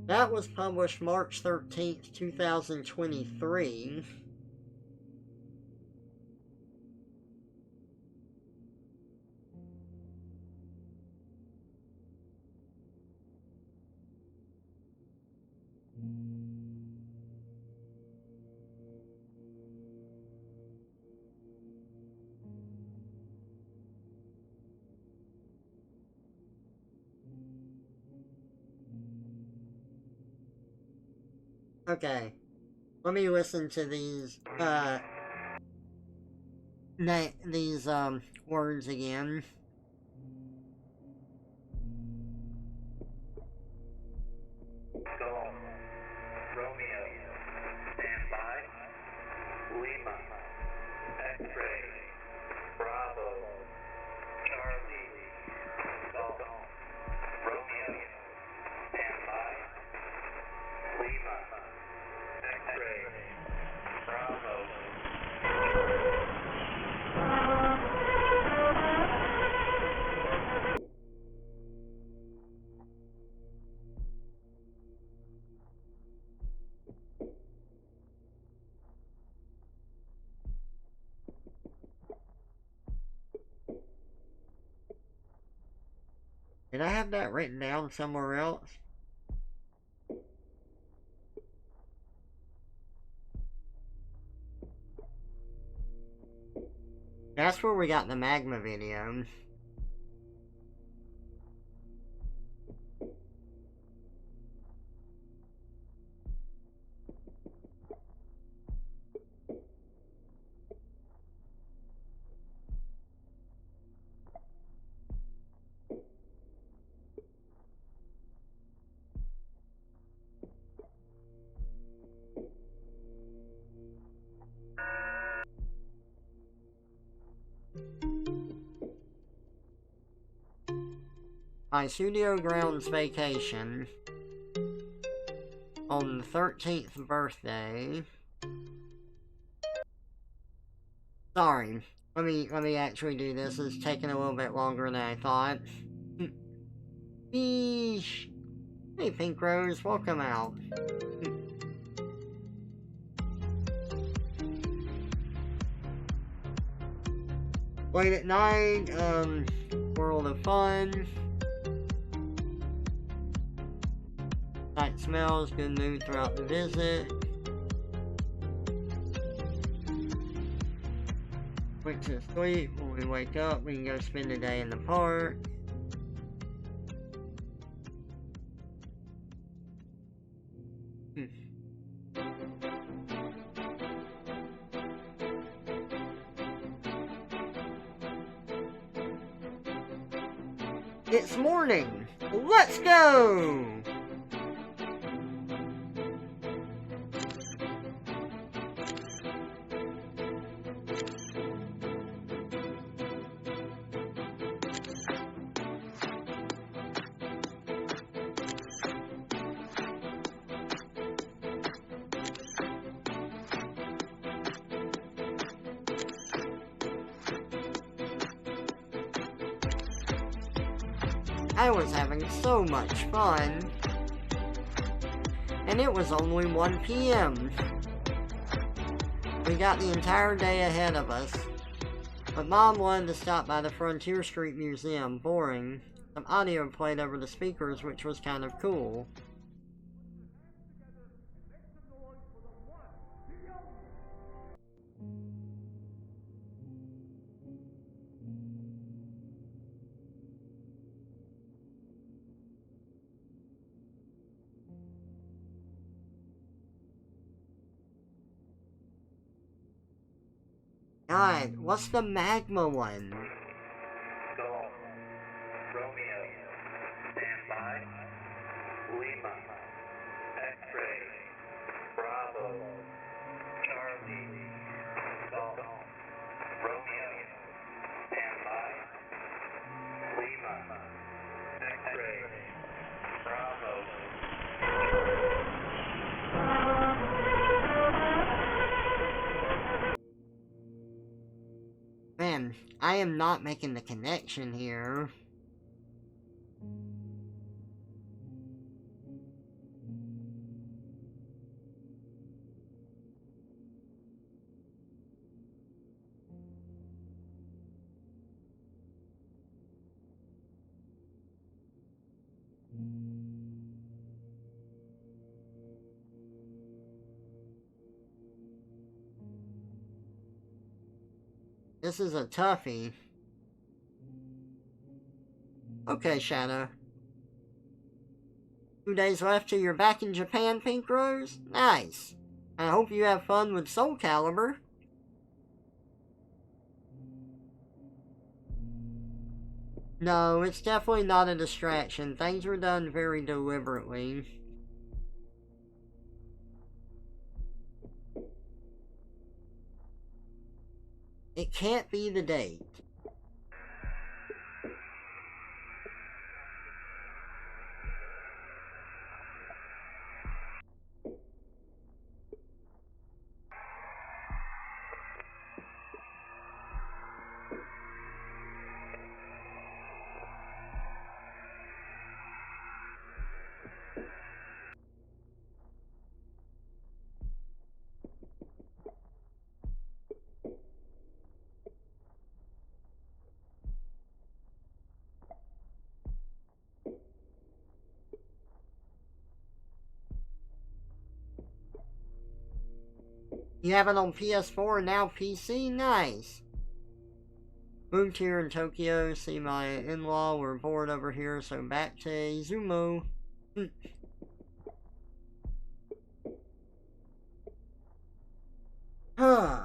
That was published March 13th, 2023. Okay. Let me listen to these, words again. Golf, Romeo, stand by. Lima, X-ray, Bravo, Charlie, Golf, Romeo, stand by. Lima, X-ray, Bravo. Did I have that written down somewhere else? That's where we got the magma video. My studio grounds vacation. on the 13th birthday. Sorry, let me actually do this. It's taking a little bit longer than I thought. Beesh. Hey, Pink Rose, welcome out. Late at night, World of Fun. Night smells, good mood throughout the visit. Quick to sleep. When we wake up, we can go spend the day in the park. It's morning! Let's go! I was having so much fun. And it was only 1 p.m. We got the entire day ahead of us. But Mom wanted to stop by the Frontier Street Museum. Boring. Some audio played over the speakers, which was kind of cool. God, what's the magma one? Golf, Romeo, standby, Lima, X-ray, Bravo, Charlie, Golf, Romeo, standby, Lima, X-ray, Bravo. Man, I am not making the connection here. This is a toughie. Okay, Shadow. 2 days left till you're back in Japan, Pink Rose? Nice. I hope you have fun with Soul Calibur. No, it's definitely not a distraction. Things were done very deliberately. It can't be the date. You have it on PS4 and now PC? Nice. Moved here in Tokyo, see my in-law, we're bored over here, so back to Izumo. Huh.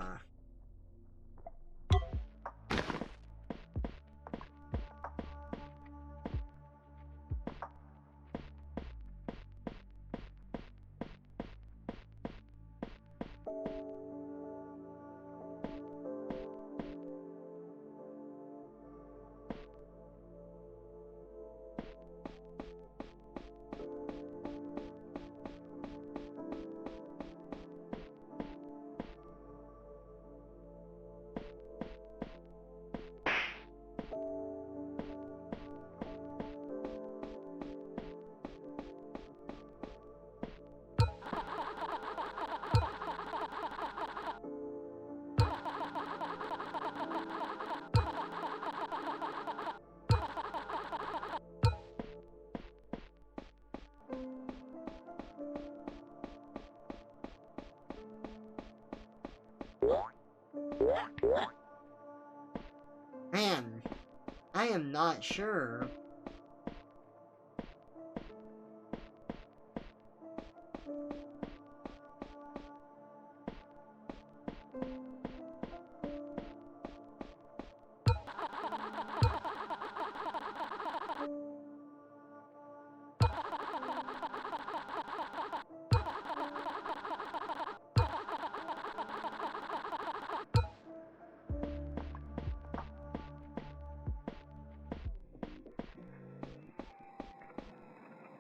Man, I am not sure.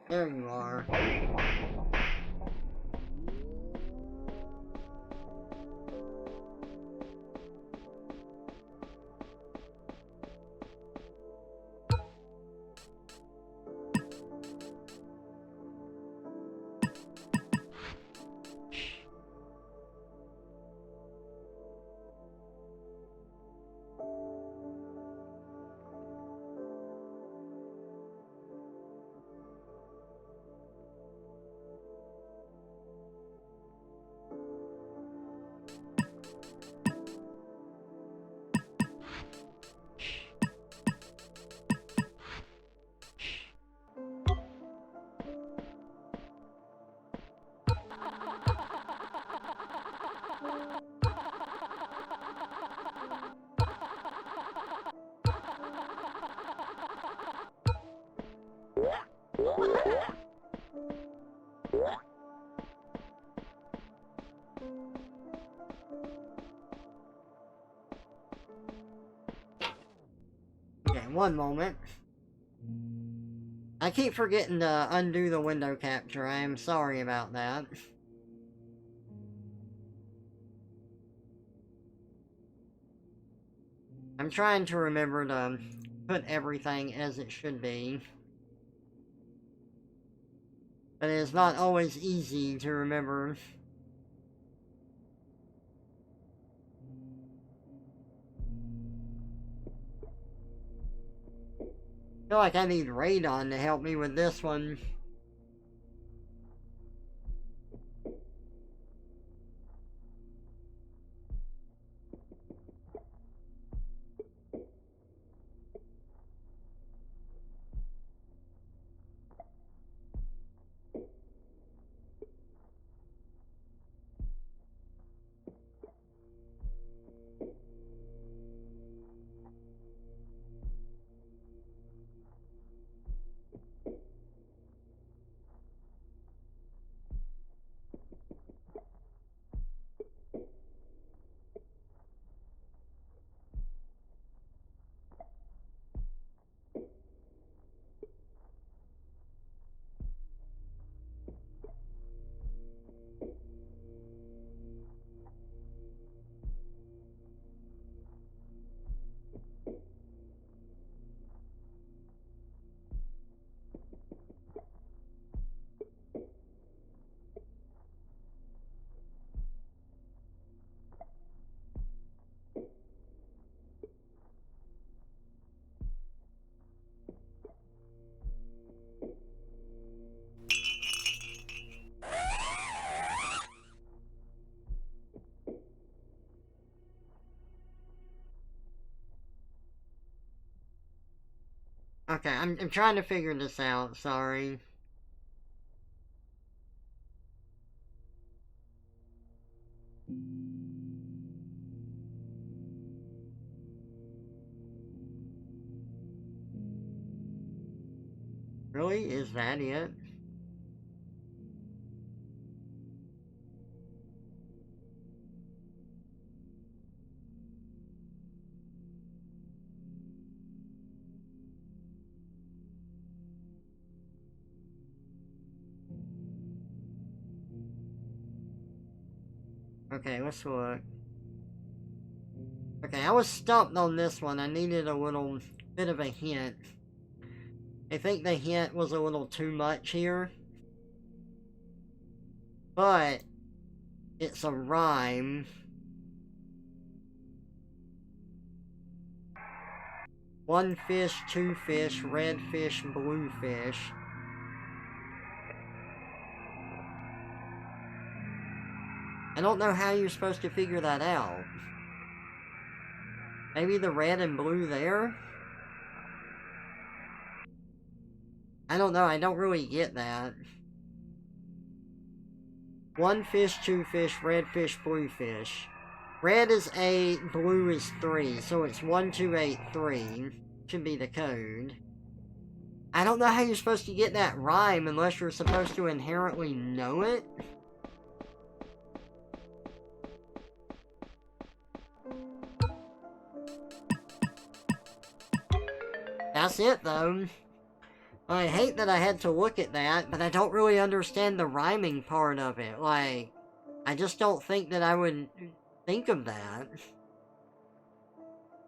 There you are. Okay, one moment. I keep forgetting to undo the window capture. I am sorry about that. I'm trying to remember to put everything as it should be. But it is not always easy to remember. I feel like I need Radon to help me with this one. Okay, I'm trying to figure this out, sorry. Really? Is that it? Okay, let's look. Okay, I was stumped on this one. I needed a little bit of a hint. I think the hint was a little too much here. But it's a rhyme. One fish, two fish, red fish, blue fish. I don't know how you're supposed to figure that out. Maybe the red and blue there? I don't know, I don't really get that. 1 fish, 2 fish, red fish, blue fish. Red is 8, blue is 3, so it's 1283. Should be the code. I don't know how you're supposed to get that rhyme unless you're supposed to inherently know it. That's it, though. I hate that I had to look at that, but I don't really understand the rhyming part of it. Like, I just don't think that I would think of that.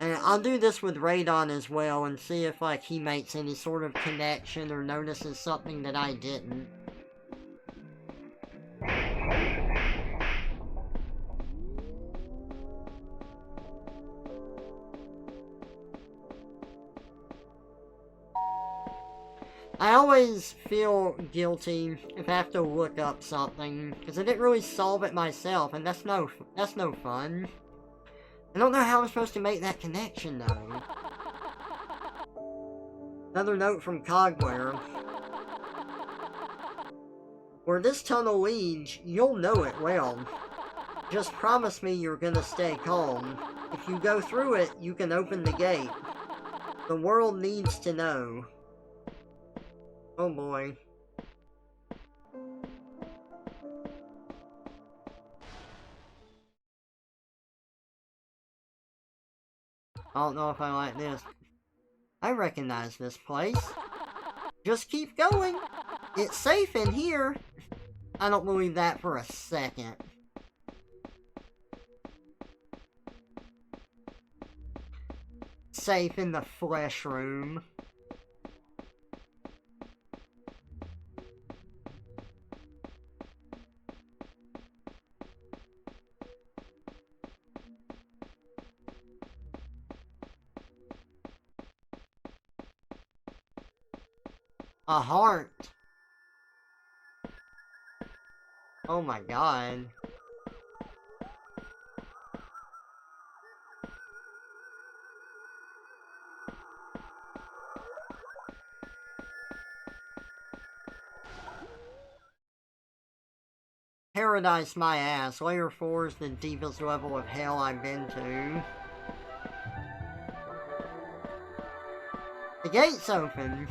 And I'll do this with Radon as well and see if, like, he makes any sort of connection or notices something that I didn't. I always feel guilty if I have to look up something, because I didn't really solve it myself, and that's no fun. I don't know how I'm supposed to make that connection, though. Another note from Cogware. Where this tunnel leads, you'll know it well. Just promise me you're gonna stay calm. If you go through it, you can open the gate. The world needs to know. Oh boy. I don't know if I like this. I recognize this place. Just keep going. It's safe in here. I don't believe that for a second. Safe in the flesh room. A heart. Oh my god. Paradise my ass. Layer 4 is the deepest level of hell I've been to. The gate's open.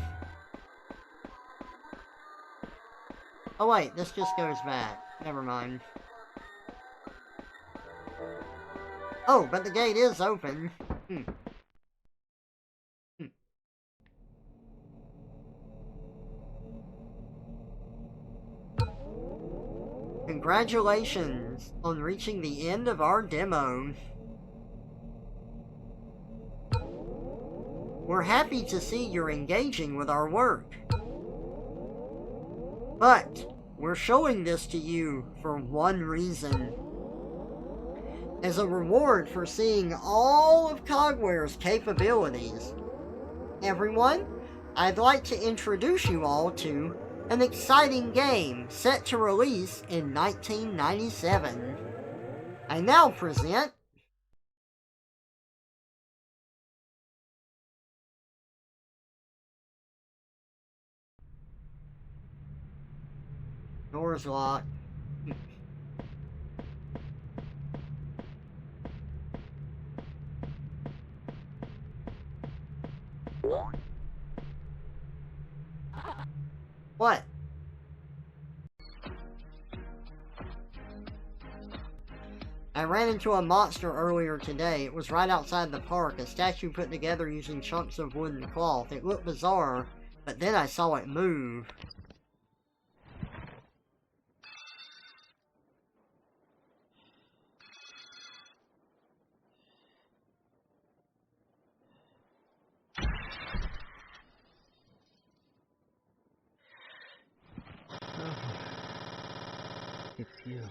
Oh wait, this just goes back. Never mind. Oh, but the gate is open. Congratulations on reaching the end of our demo. We're happy to see you're engaging with our work. But we're showing this to you for one reason. As a reward for seeing all of Cogware's capabilities. Everyone, I'd like to introduce you all to an exciting game set to release in 1997. I now present Doors locked. What? I ran into a monster earlier today. It was right outside the park, a statue put together using chunks of wood and cloth. It looked bizarre, but then I saw it move. It's you.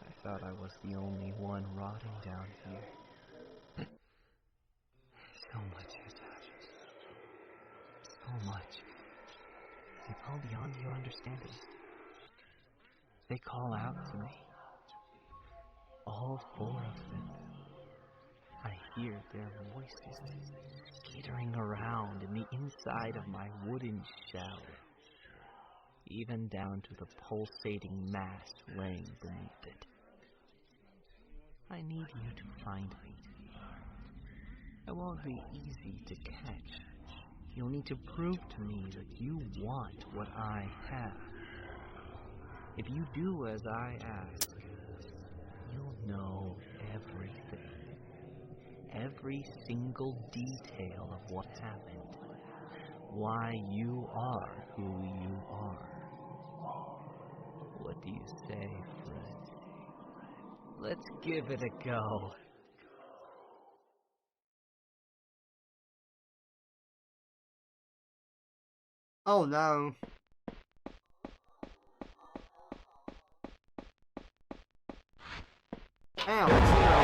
I thought I was the only one rotting down here. So much has happened. So much. They go beyond your understanding. They call out to me. All 4 of them. I hear their voices skittering around in the inside of my wooden shell, even down to the pulsating mass laying beneath it. I need you to find me. It won't be easy to catch. You'll need to prove to me that you want what I have. If you do as I ask, you'll know everything. Every single detail of what happened. Why you are who you are. What do you say, friend? Let's give it a go. Oh no. Ow, it's here,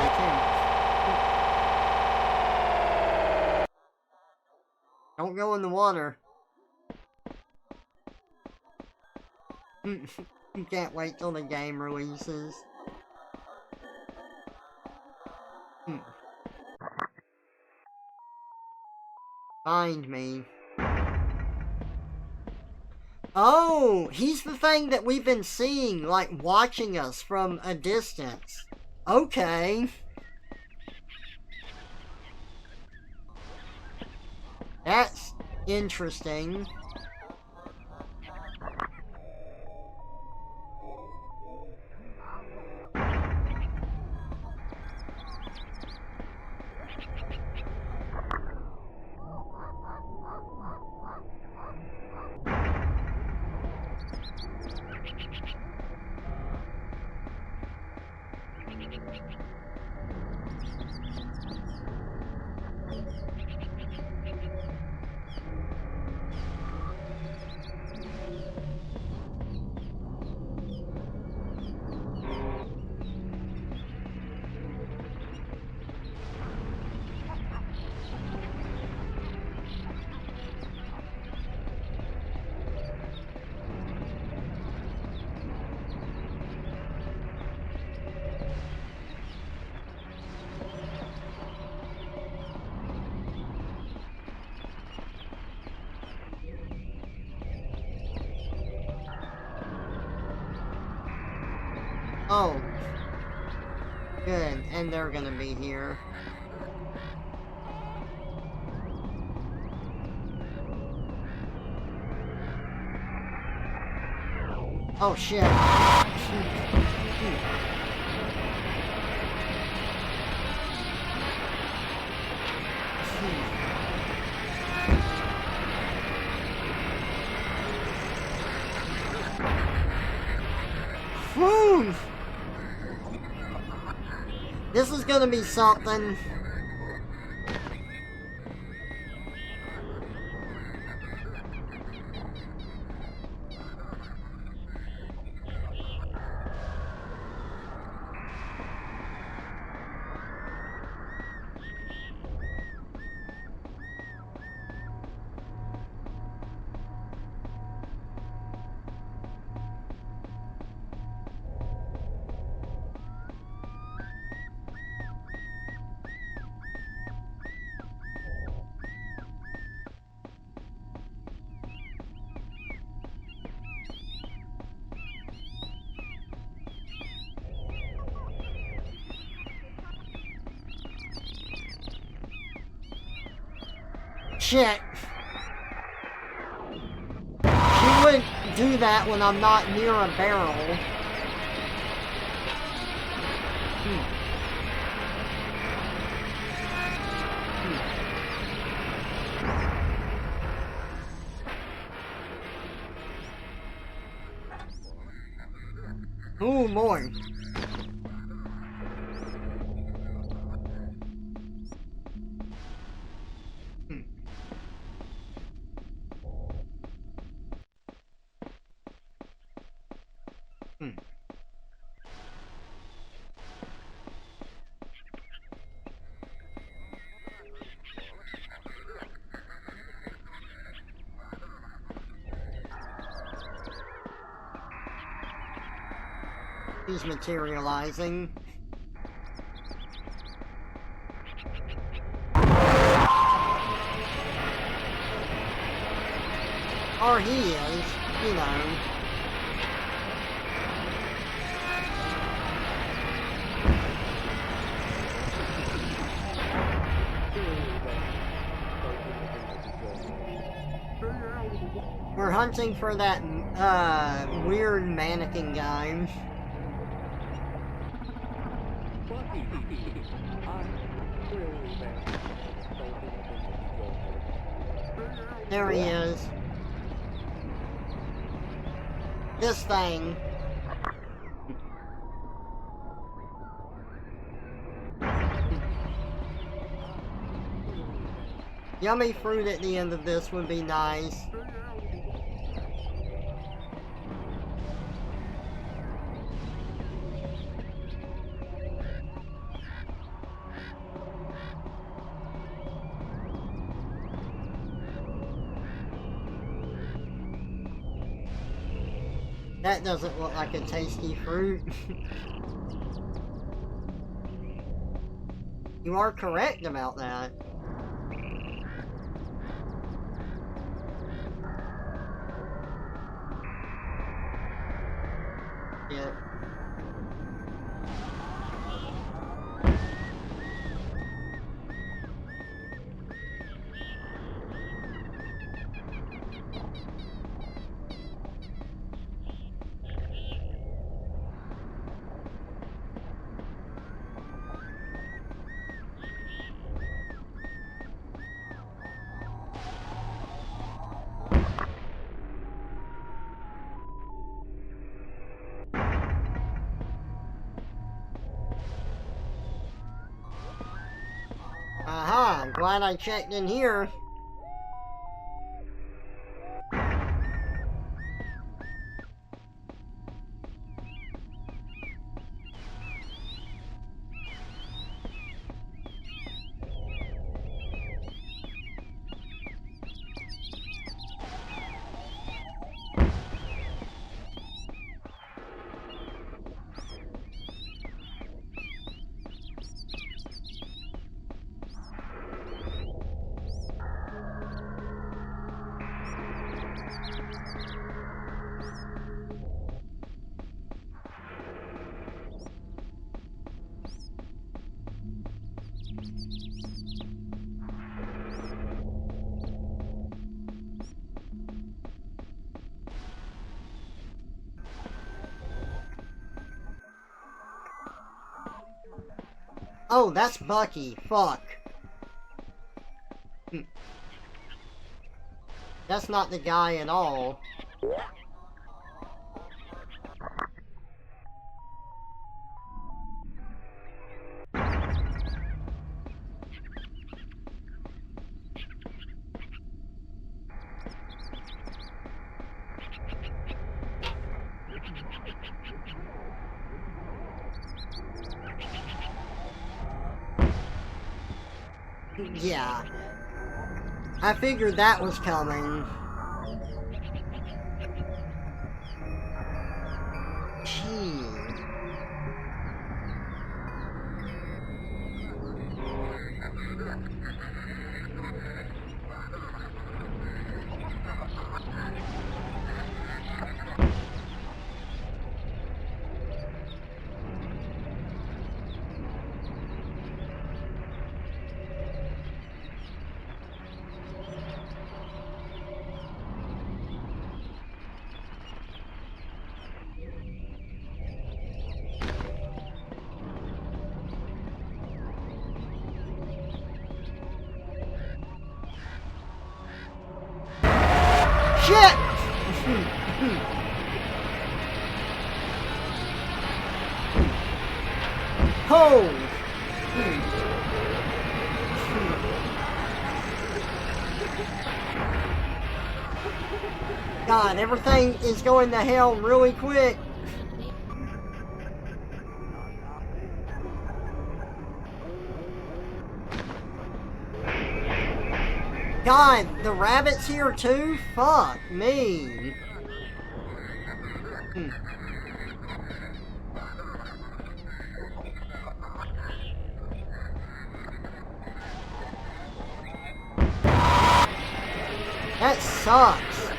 don't go in the water. Can't wait till the game releases. Find me. Oh, he's the thing that we've been seeing, like, watching us from a distance. Okay. That's interesting. Oh. Good, and they're gonna be here. Oh shit. Woo! This is gonna be something. Shit. She wouldn't do that when I'm not near a barrel. Oh boy. He's materializing. Or he is, you know. We're hunting for that, weird mannequin guy. There he is. This thing. Yummy fruit at the end of this would be nice. That doesn't look like a tasty fruit. You are correct about that. Yeah. Aha, I'm glad I checked in here. Oh, that's Bucky. Fuck. That's not the guy at all. Yeah. I figured that was coming. Gee. Shit! Oh! God, everything is going to hell really quick. God, the rabbit's here too? Fuck me. That sucks.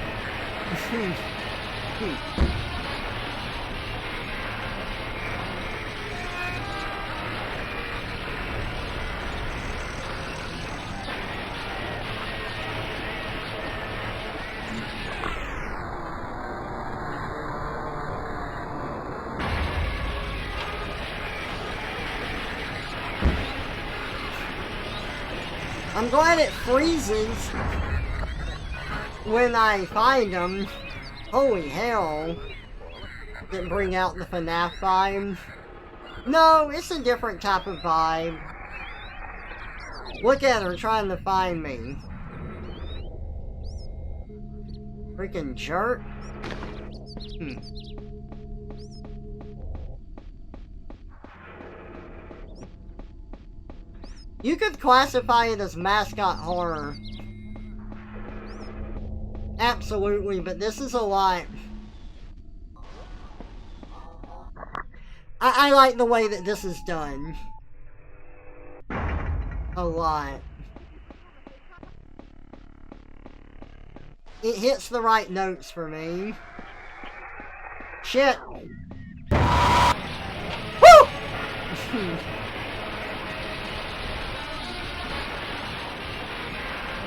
I'm glad it freezes when I find them. Holy hell. Didn't bring out the FNAF vibe. No, it's a different type of vibe. Look at her trying to find me. Freaking jerk. You could classify it as mascot horror. Absolutely, but this is a lot. I like the way that this is done. A lot. It hits the right notes for me. Shit. Woo!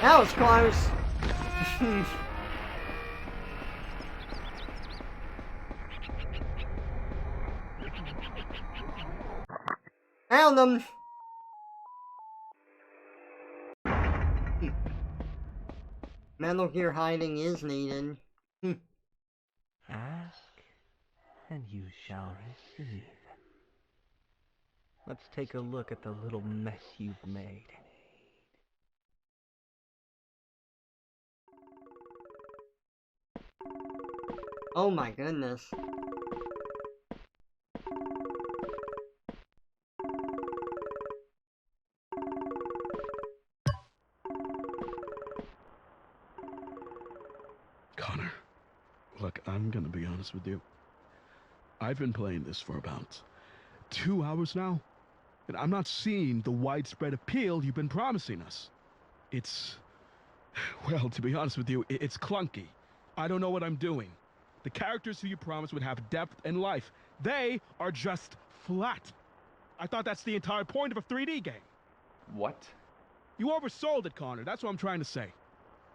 That was close. Found them. Metal Gear hiding is needed. Ask, and you shall receive. Let's take a look at the little mess you've made. Oh my goodness. Connor, look, I'm gonna be honest with you. I've been playing this for about 2 hours now, and I'm not seeing the widespread appeal you've been promising us. It's, well, to be honest with you, it's clunky. I don't know what I'm doing. The characters who you promised would have depth and life, they are just flat. I thought that's the entire point of a 3D game. What? You oversold it, Connor. That's what I'm trying to say.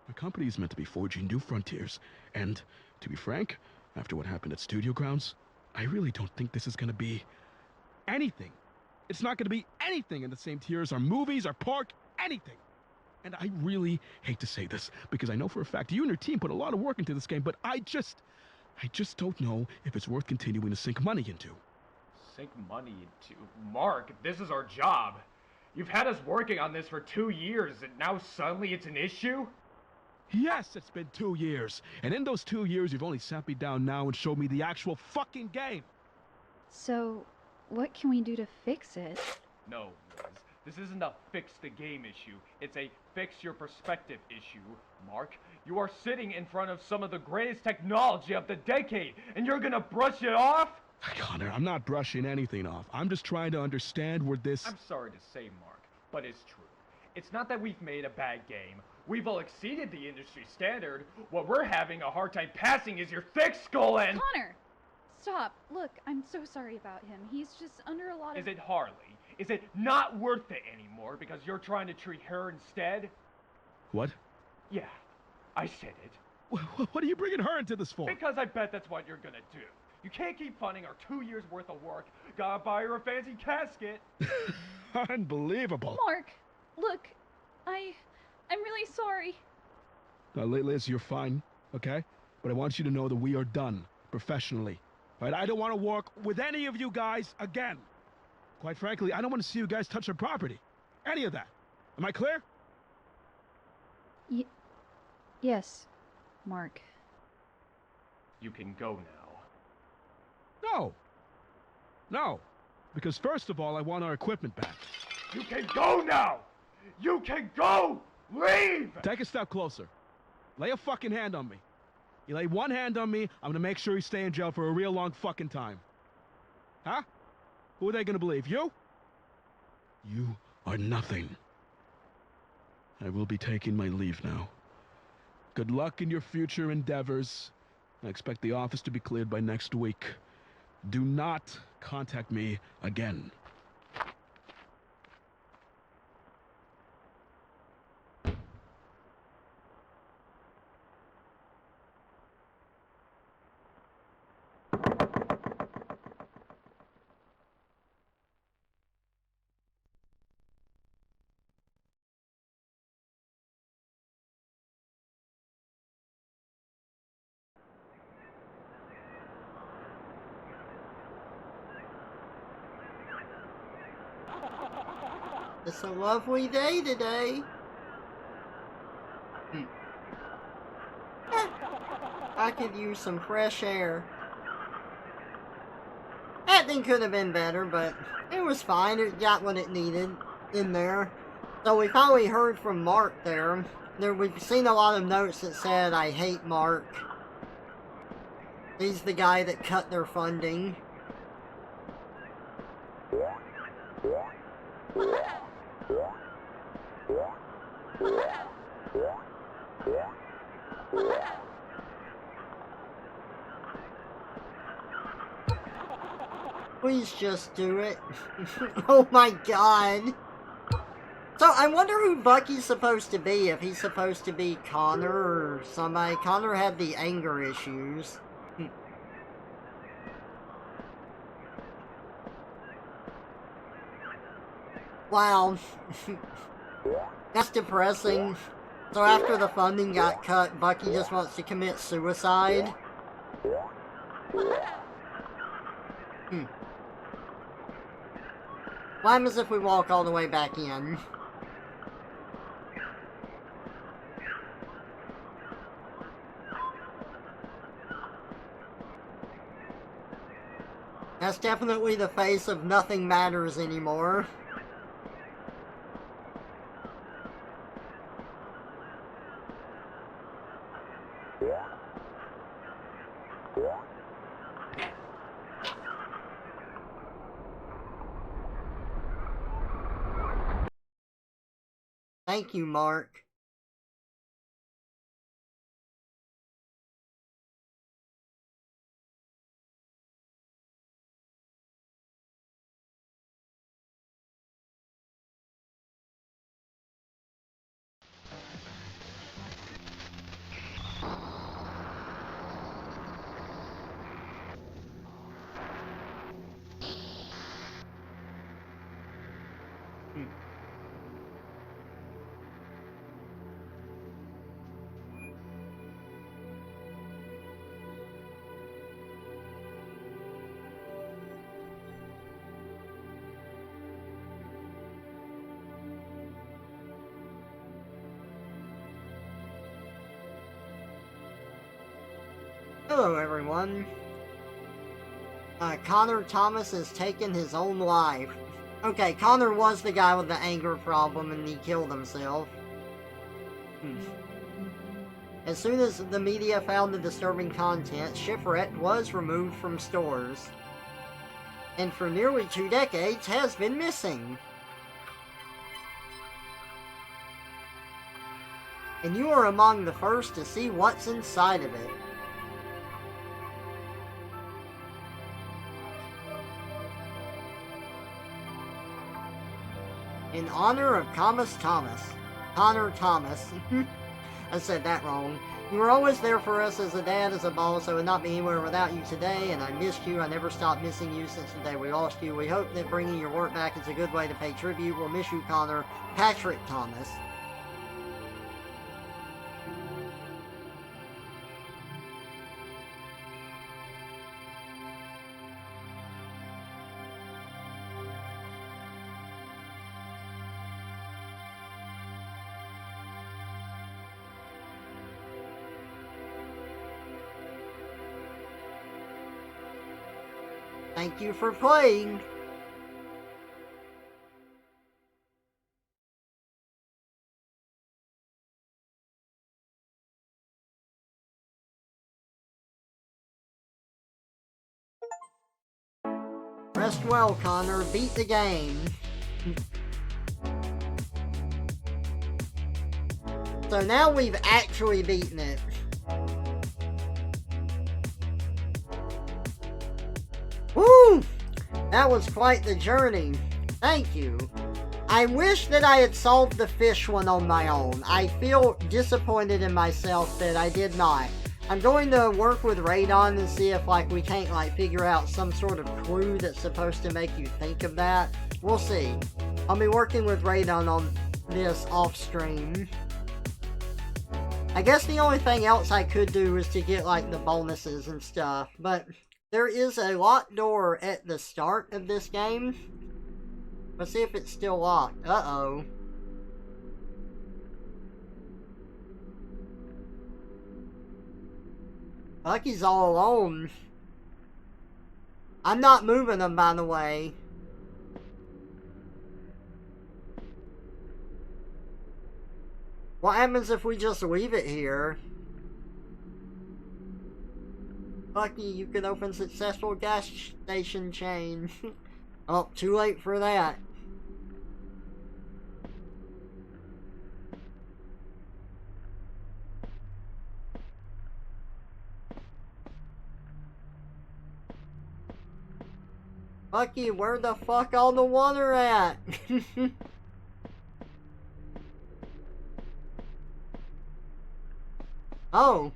My company is meant to be forging new frontiers, and, to be frank, after what happened at Studio Grounds, I really don't think this is gonna be anything. It's not gonna be anything in the same tier as our movies, our park, anything. And I really hate to say this, because I know for a fact you and your team put a lot of work into this game, but I just don't know if it's worth continuing to sink money into. Sink money into? Mark, this is our job. You've had us working on this for 2 years, and now suddenly it's an issue? Yes, it's been 2 years, and in those 2 years you've only sat me down now and showed me the actual fucking game. So, what can we do to fix it? No, Liz. This isn't a fix the game issue. It's a fix your perspective issue, Mark. You are sitting in front of some of the greatest technology of the decade, and you're gonna brush it off? Connor, I'm not brushing anything off. I'm just trying to understand where this... I'm sorry to say, Mark, but it's true. It's not that we've made a bad game. We've all exceeded the industry standard. What we're having a hard time passing is your thick skull and... Connor! Stop. Look, I'm so sorry about him. He's just under a lot of... Is it Harley? Is it not worth it anymore because you're trying to treat her instead? What? Yeah, I said it. What are you bringing her into this for? Because I bet that's what you're gonna do. You can't keep funding our 2 years worth of work. Gotta buy her a fancy casket. Unbelievable. Mark, look, I'm really sorry. Now, Liz, you're fine, okay? But I want you to know that we are done, professionally. All right? I don't want to work with any of you guys again. Quite frankly, I don't want to see you guys touch our property. Any of that. Am I clear? Yes, Mark. You can go now. No. No. Because first of all, I want our equipment back. You can go now! You can go! Leave! Take a step closer. Lay a fucking hand on me. You lay one hand on me, I'm gonna make sure you stay in jail for a real long fucking time. Huh? Who are they gonna believe? You? You are nothing. I will be taking my leave now. Good luck in your future endeavors, I expect the office to be cleared by next week. Do not contact me again. It's a lovely day today. I could use some fresh air. That thing could have been better, but it was fine. It got what it needed in there. So we finally heard from Mark there. We've seen a lot of notes that said, "I hate Mark." He's the guy that cut their funding. Please just do it. Oh my god. So I wonder who Bucky's supposed to be, if he's supposed to be Connor or somebody. Connor had the anger issues. Wow. That's depressing. So after the funding got cut, Bucky just wants to commit suicide. What happens if we walk all the way back in? That's definitely the face of nothing matters anymore. Thank you, Mark. Hello, everyone. Connor Thomas has taken his own life. Okay, Connor was the guy with the anger problem and he killed himself. As soon as the media found the disturbing content, Shipwrecked was removed from stores. And for nearly 2 decades has been missing. And you are among the first to see what's inside of it. In honor of Connor Thomas. I said that wrong. You were always there for us as a dad, as a boss. I would not be anywhere without you today, and I missed you. I never stopped missing you since the day we lost you. We hope that bringing your work back is a good way to pay tribute. We'll miss you, Connor. Patrick Thomas. Thank you for playing. Rest well, Connor. Beat the game. So now we've actually beaten it. Woo! That was quite the journey. Thank you. I wish that I had solved the fish one on my own. I feel disappointed in myself that I did not. I'm going to work with Radon and see if, like, we can't, like, figure out some sort of clue that's supposed to make you think of that. We'll see. I'll be working with Radon on this off-stream. I guess the only thing else I could do is to get, like, the bonuses and stuff. But there is a locked door at the start of this game. Let's see if it's still locked. Uh-oh. Bucky's all alone. I'm not moving him, by the way. What happens if we just leave it here? Bucky, you can open successful gas station chain. Oh, too late for that. Bucky, where the fuck all the water at? Oh.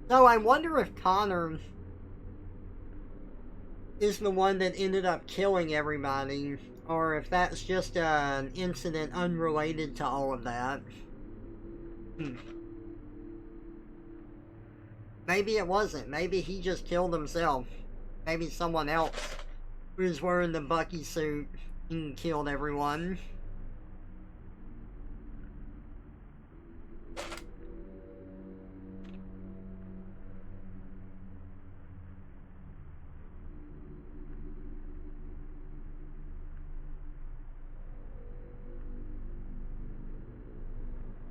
So I wonder if Connor is the one that ended up killing everybody, or if that's just an incident unrelated to all of that. Maybe it wasn't. Maybe he just killed himself. Maybe someone else who's wearing the Bucky suit and killed everyone.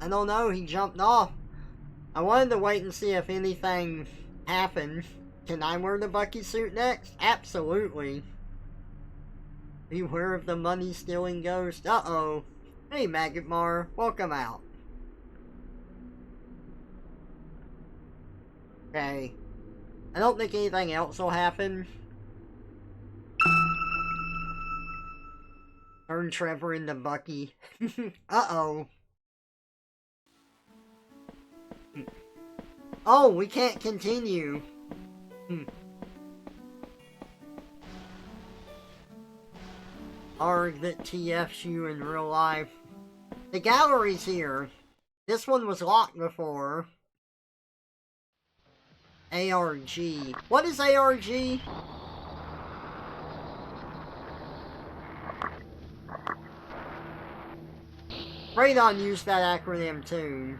I don't know, he jumped off. I wanted to wait and see if anything happened. Can I wear the Bucky suit next? Absolutely. Beware of the money-stealing ghost. Uh-oh. Hey, Magotmar. Welcome out. Okay. I don't think anything else will happen. Turn Trevor into Bucky. Uh-oh. Oh, we can't continue. Arg, that TFs you in real life. The gallery's here. This one was locked before. ARG. What is ARG? Radon used that acronym too.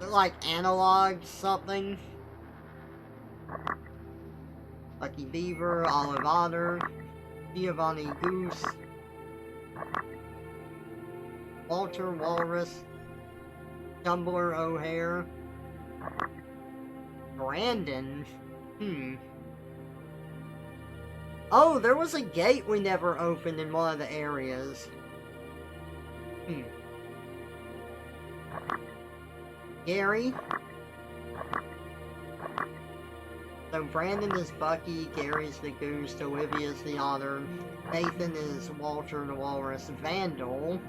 Like analog something. Lucky Beaver, Olive Otter, Giovanni Goose, Walter Walrus, Tumbler O'Hare, Brandon. Oh, there was a gate we never opened in one of the areas. Gary. So Brandon is Bucky, Gary's the Goose, Olivia's the Otter, Nathan is Walter the Walrus, Vandal,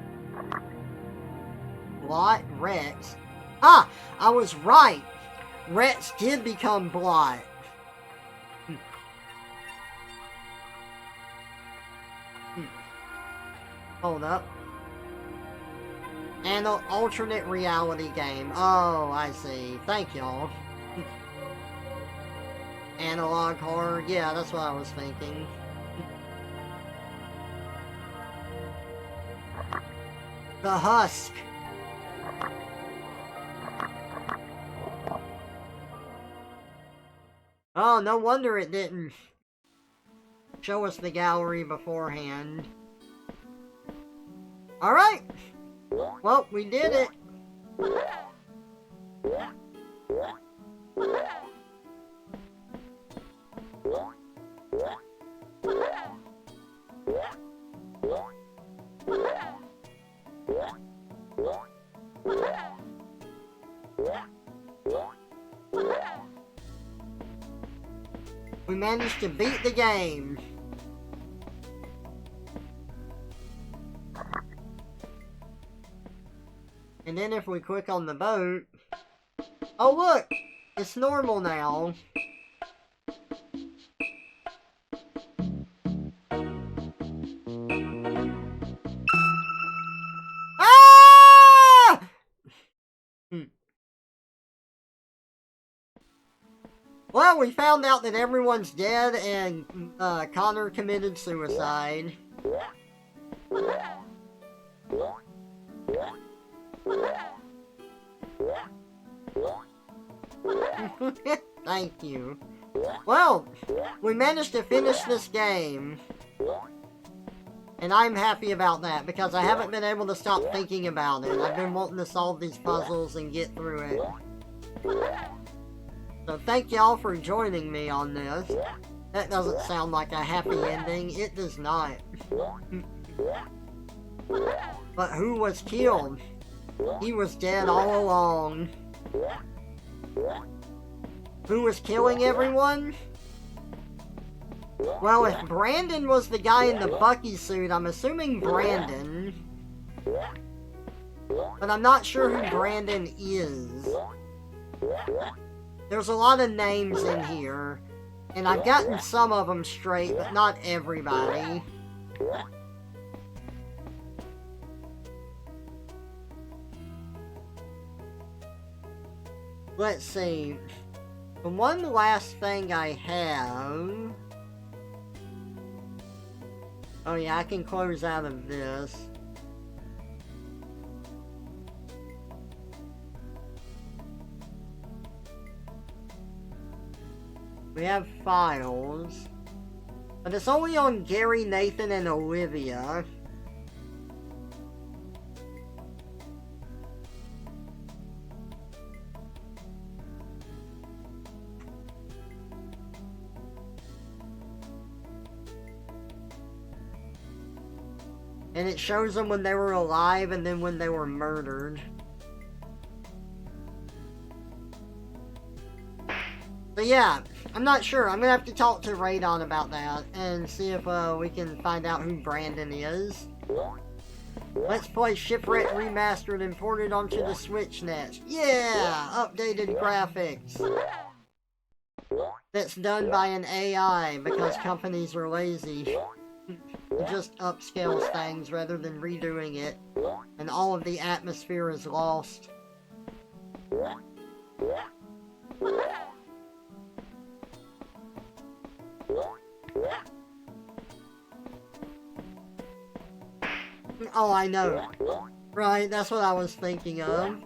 Blot, Rex. Ah! I was right! Rex did become Blot. Hold up. An alternate reality game. Oh, I see. Thank y'all. Analog horror. Yeah, that's what I was thinking. The Husk. Oh, no wonder it didn't show us the gallery beforehand. Alright! Well, we did it! We managed to beat the game. And then if we click on the boat... Oh look! It's normal now. Ah! Well, we found out that everyone's dead and Connor committed suicide. Thank you. Well, we managed to finish this game. And I'm happy about that, because I haven't been able to stop thinking about it. I've been wanting to solve these puzzles and get through it. So thank y'all for joining me on this. That doesn't sound like a happy ending. It does not. But who was killed? He was dead all along. Who was killing everyone? Well, if Brandon was the guy in the Bucky suit, I'm assuming Brandon. But I'm not sure who Brandon is. There's a lot of names in here, and I've gotten some of them straight, but not everybody. Let's see. The one last thing I have... Oh yeah, I can close out of this. We have files. But it's only on Gary, Nathan, and Olivia. And it shows them when they were alive and then when they were murdered. So yeah, I'm not sure. I'm gonna have to talk to Radon about that and see if we can find out who Brandon is. Let's play Shipwrecked Remastered and ported onto the Switch next. Yeah! Updated graphics. That's done by an AI because companies are lazy. It just upscales things rather than redoing it. And all of the atmosphere is lost. Oh, I know. Right, that's what I was thinking of.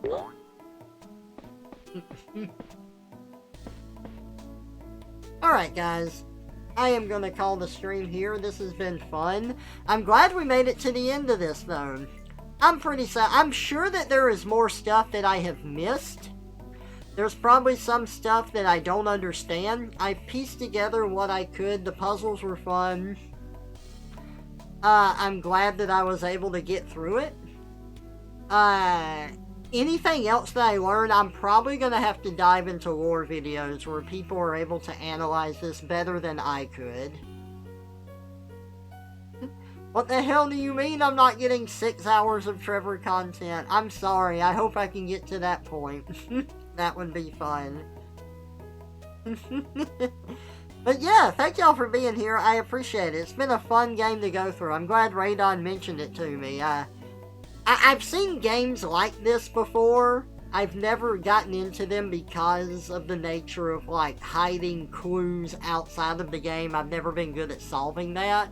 Alright, guys. I am gonna call the stream here. This has been fun. I'm glad we made it to the end of this, though. I'm pretty sad. I'm sure that there is more stuff that I have missed. There's probably some stuff that I don't understand. I pieced together what I could. The puzzles were fun. I'm glad that I was able to get through it. Anything else that I learned, I'm probably going to have to dive into lore videos where people are able to analyze this better than I could. What the hell do you mean I'm not getting 6 hours of Trevor content? I'm sorry, I hope I can get to that point. That would be fun. But yeah, thank y'all for being here. I appreciate it. It's been a fun game to go through. I'm glad Radon mentioned it to me. I've seen games like this before. I've never gotten into them because of the nature of, like, hiding clues outside of the game. I've never been good at solving that.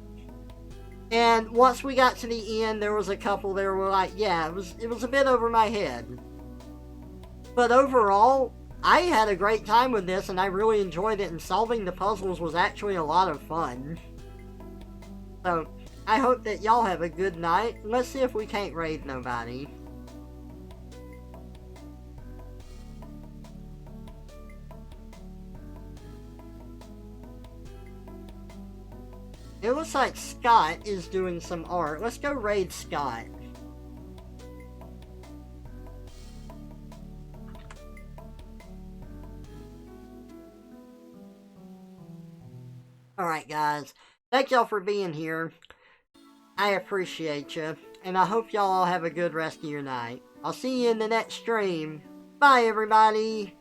And once we got to the end, there was a couple there were like, yeah, it was a bit over my head. But overall, I had a great time with this, and I really enjoyed it, and solving the puzzles was actually a lot of fun. So, I hope that y'all have a good night. Let's see if we can't raid nobody. It looks like Scott is doing some art. Let's go raid Scott. Alright guys, thank y'all for being here. I appreciate you, and I hope y'all all have a good rest of your night. I'll see you in the next stream. Bye everybody!